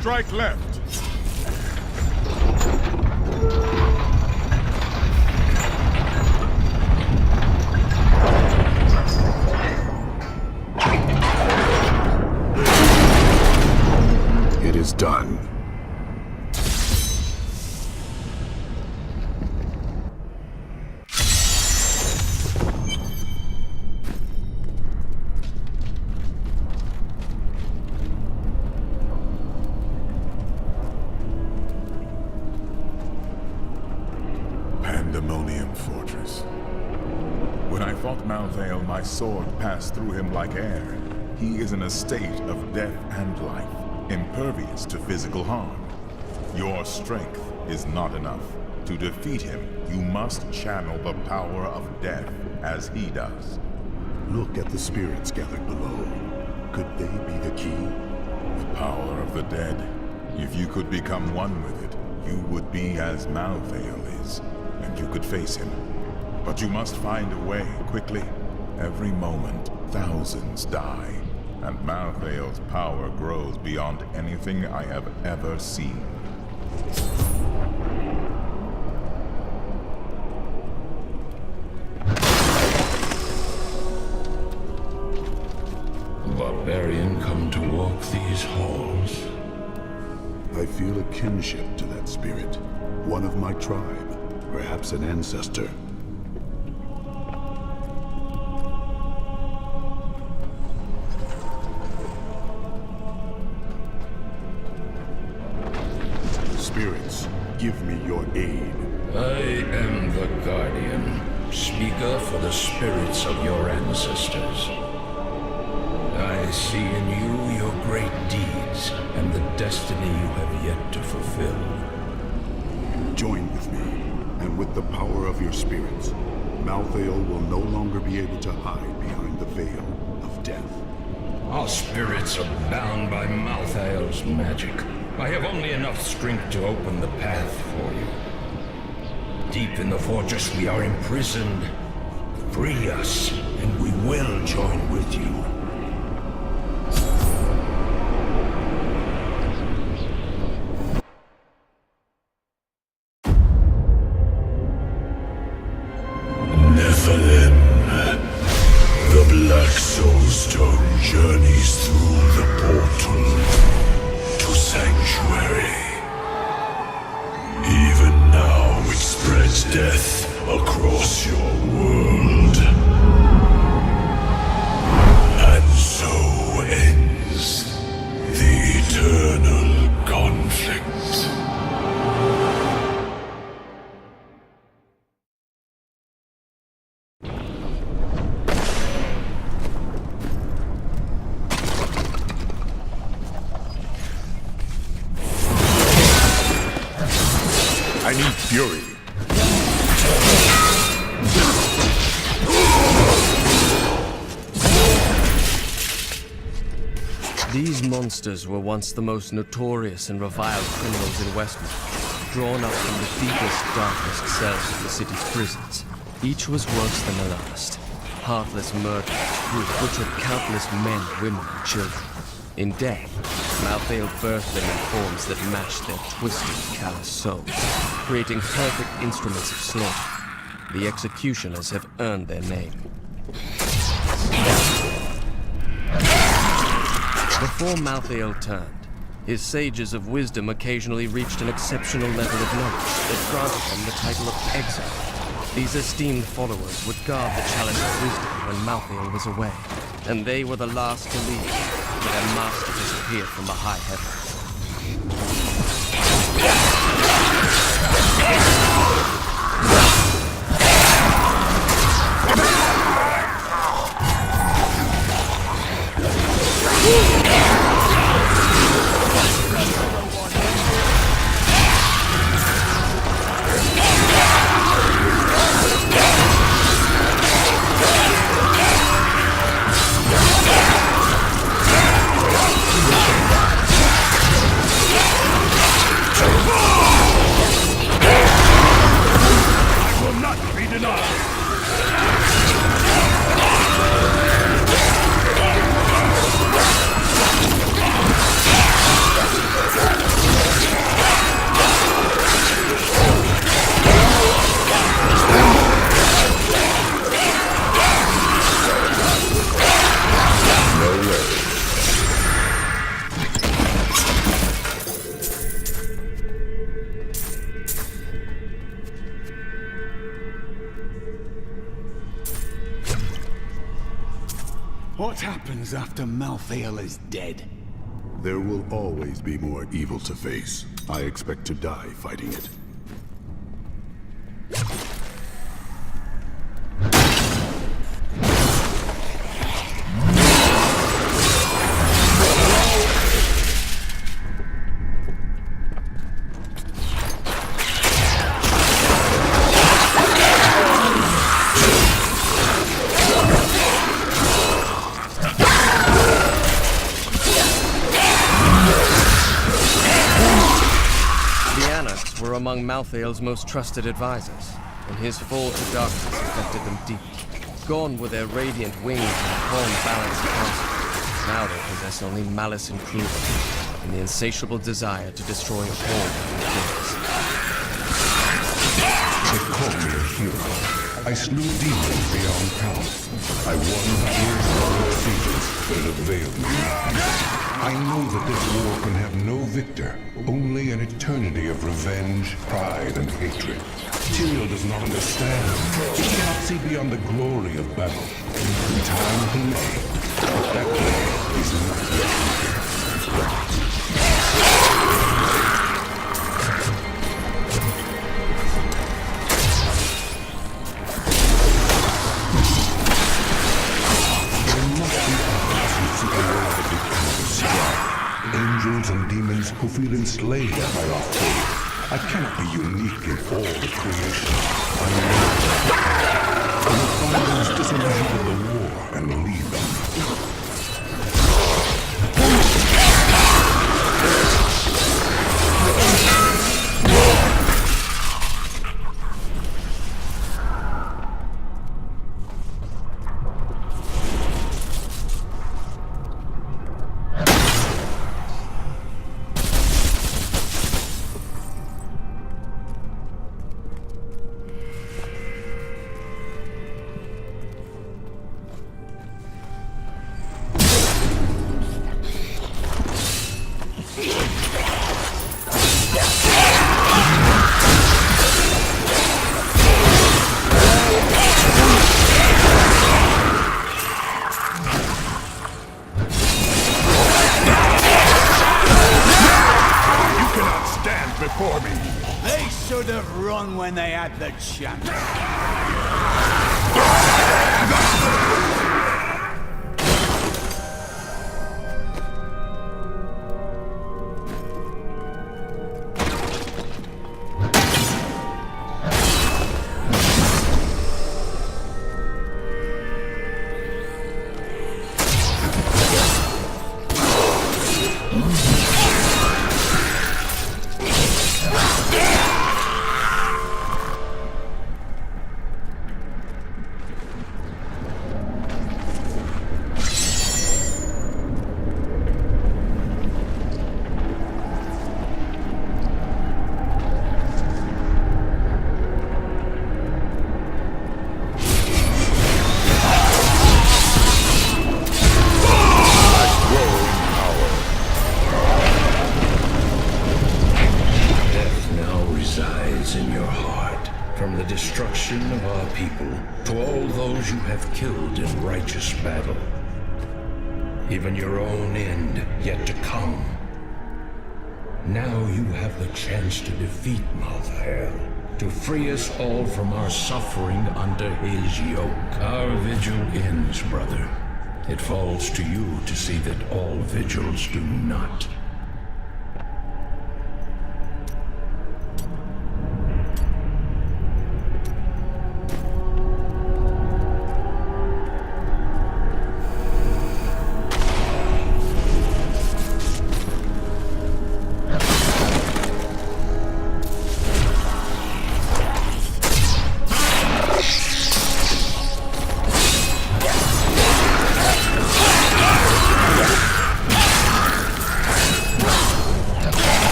Strike left. It is done. Pandemonium Fortress. When I fought Malthael, my sword passed through him like air. He is in a state of death and life, impervious to physical harm. Your strength is not enough. To defeat him, you must channel the power of death as he does. Look at the spirits gathered below. Could they be the key? The power of the dead. If you could become one with it, you would be as Malthael is, and you could face him. But you must find a way, quickly. Every moment, thousands die, and Malthael's power grows beyond anything I have ever seen. Barbarian come to walk these halls? I feel a kinship to that spirit. One of my tribe, perhaps an ancestor. Spirits, give me your aid. I am the Guardian, speaker for the spirits of your ancestors. I see in you your great deeds and the destiny you have yet to fulfill. Join with me, and with the power of your spirits, Malthael will no longer be able to hide behind the veil of death. Our spirits are bound by Malthael's magic. I have only enough strength to open the path for you. Deep in the fortress we are imprisoned. Free us, and we will join with you. Nephilim. The Black Soul Stone journeys through the portal to Sanctuary. Even now it spreads death across your world. And so ends the eternal conflict. I need fury. These monsters were once the most notorious and reviled criminals in Westmarch, drawn up from the deepest, darkest cells of the city's prisons. Each was worse than the last. Heartless murderers who had butchered countless men, women, and children. In death, Malthael birthed them in forms that matched their twisted, callous souls, creating perfect instruments of slaughter. The executioners have earned their name. Before Malthael turned, his sages of wisdom occasionally reached an exceptional level of knowledge that granted them the title of exile. These esteemed followers would guard the chalice of wisdom when Malthael was away, and they were the last to leave, for their master disappeared from the high heavens. What happens after Malthael is dead? There will always be more evil to face. I expect to die fighting it. Among Malthael's most trusted advisors, and his fall to darkness affected them deeply. Gone were their radiant wings and calm balanced counsel. Now they possess only malice and cruelty, and the insatiable desire to destroy all living things. They call me a hero. I slew demons beyond count. I won battles and sieges, but it availed me nothing. I know that this war can have no victor, only an eternity of revenge, pride, and hatred. Tyrael does not understand. He cannot see beyond the glory of battle. In time he may, but that day is not yet here. Angels and demons who feel enslaved by our fate. I cannot be unique in all the creation. I know. I will find those disillusioned in the war and lead them. Before me. They should have run when they had the chance. Destruction of our people, to all those you have killed in righteous battle. Even your own end yet to come. Now you have the chance to defeat Malthael, to free us all from our suffering under his yoke. Our vigil ends, brother. It falls to you to see that all vigils do not.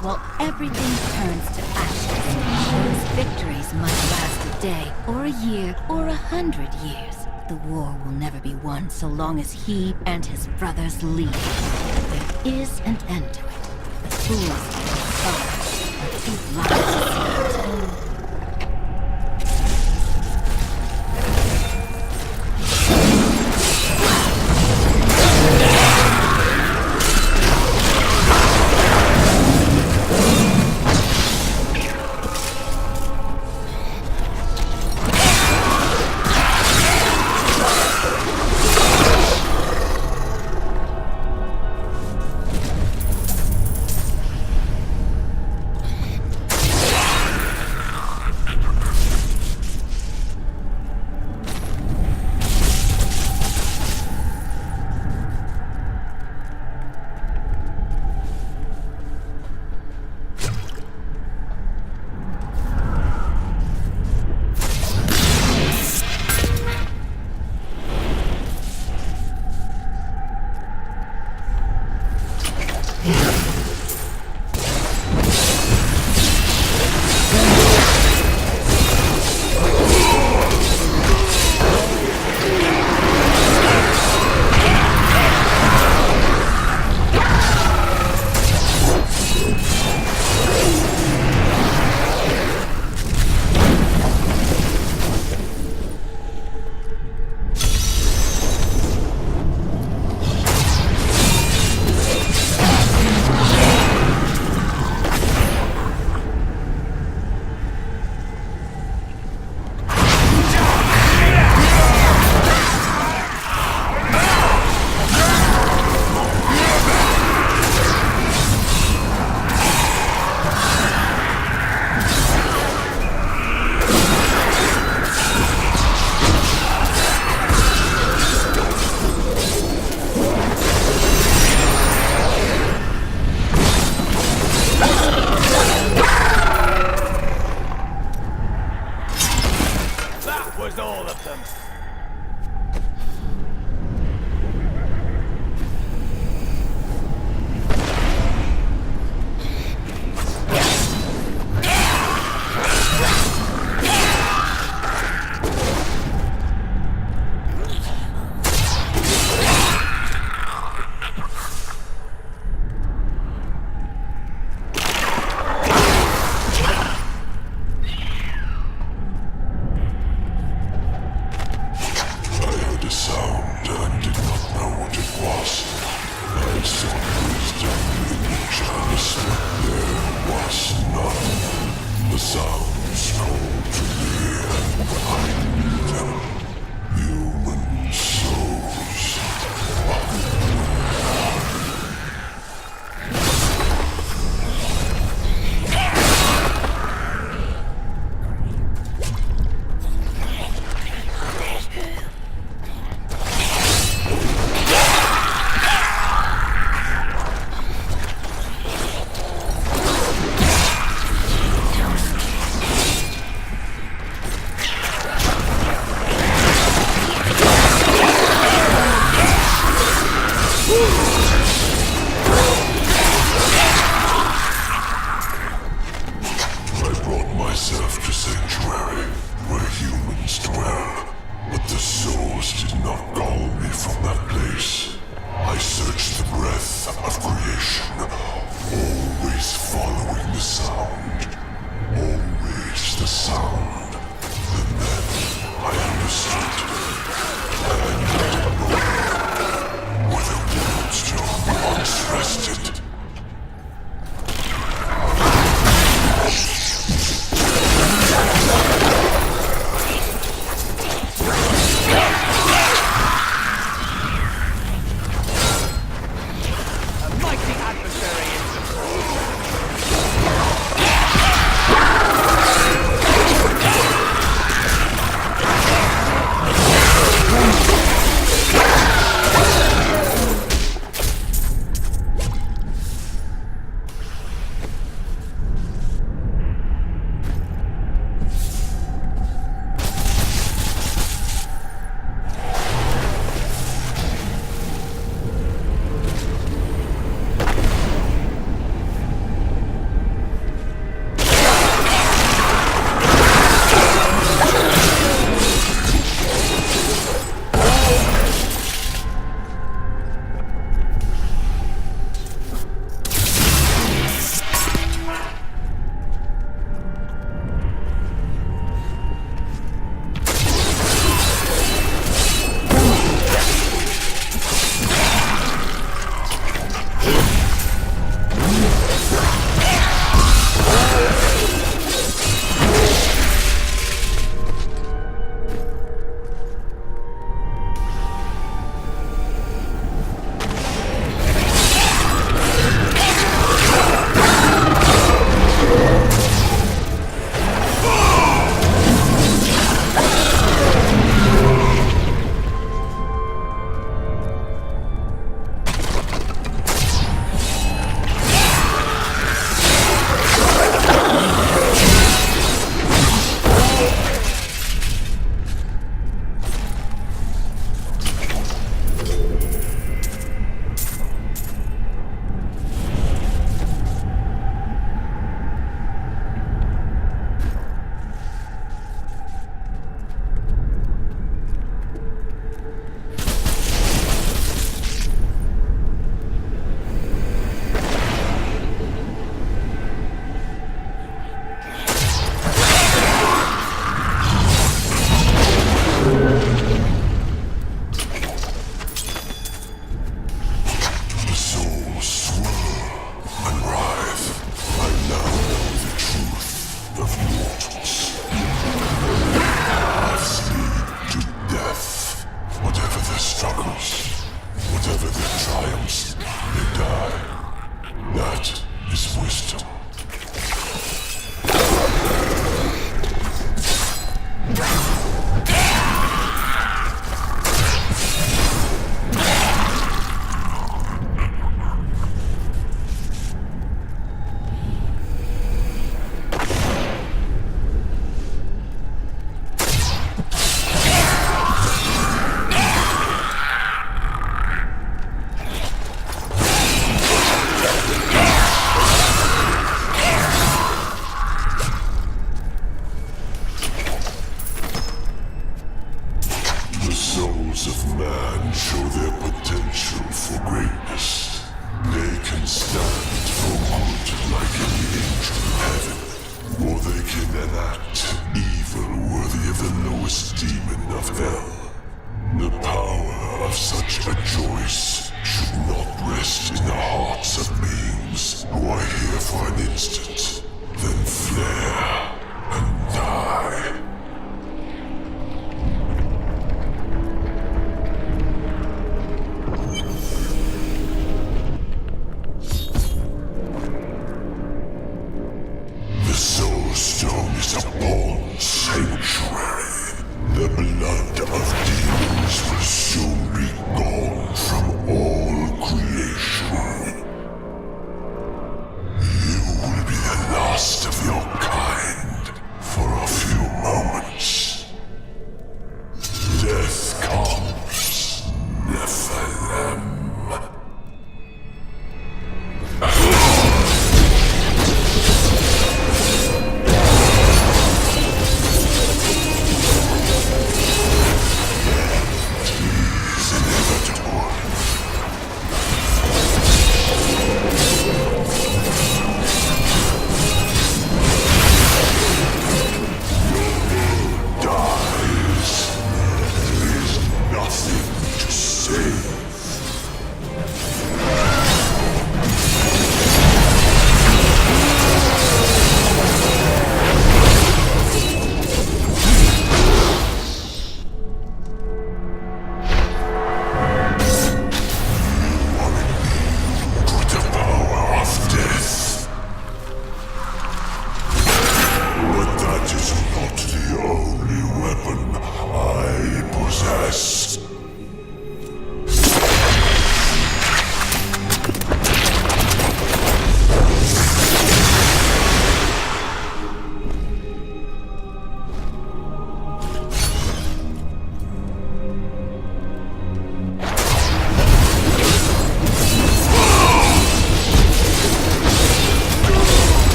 While everything turns to ashes, those victories might last a day, or a year, or 100 years. The war will never be won so long as he and his brothers lead. There is an end to it. The fools are too blind to see it. Always following the sound. Always the sound. And then I understood. And where the world's once rested.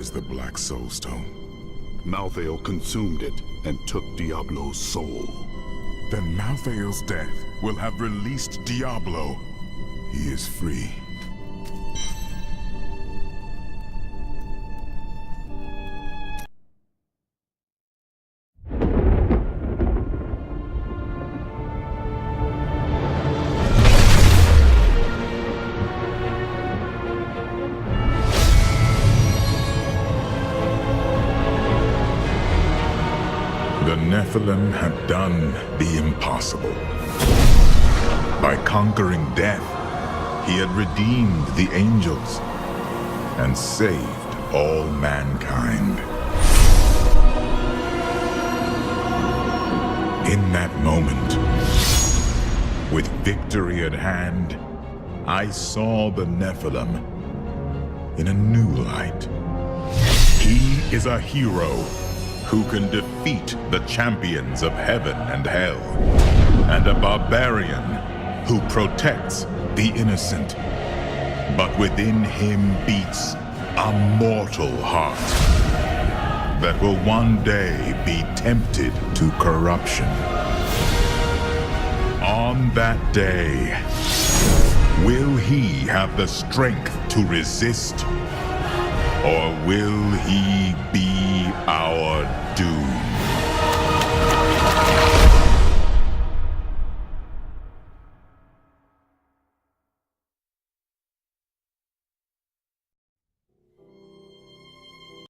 is the Black Soul Stone? Malthael consumed it and took Diablo's soul. Then Malthael's death will have released Diablo. He is free. The Nephilim had done the impossible. By conquering death, he had redeemed the angels and saved all mankind. In that moment, with victory at hand, I saw the Nephilim in a new light. He is a hero who can defeat the champions of heaven and hell, and a barbarian who protects the innocent. But within him beats a mortal heart that will one day be tempted to corruption. On that day, will he have the strength to resist, or will he be our doom?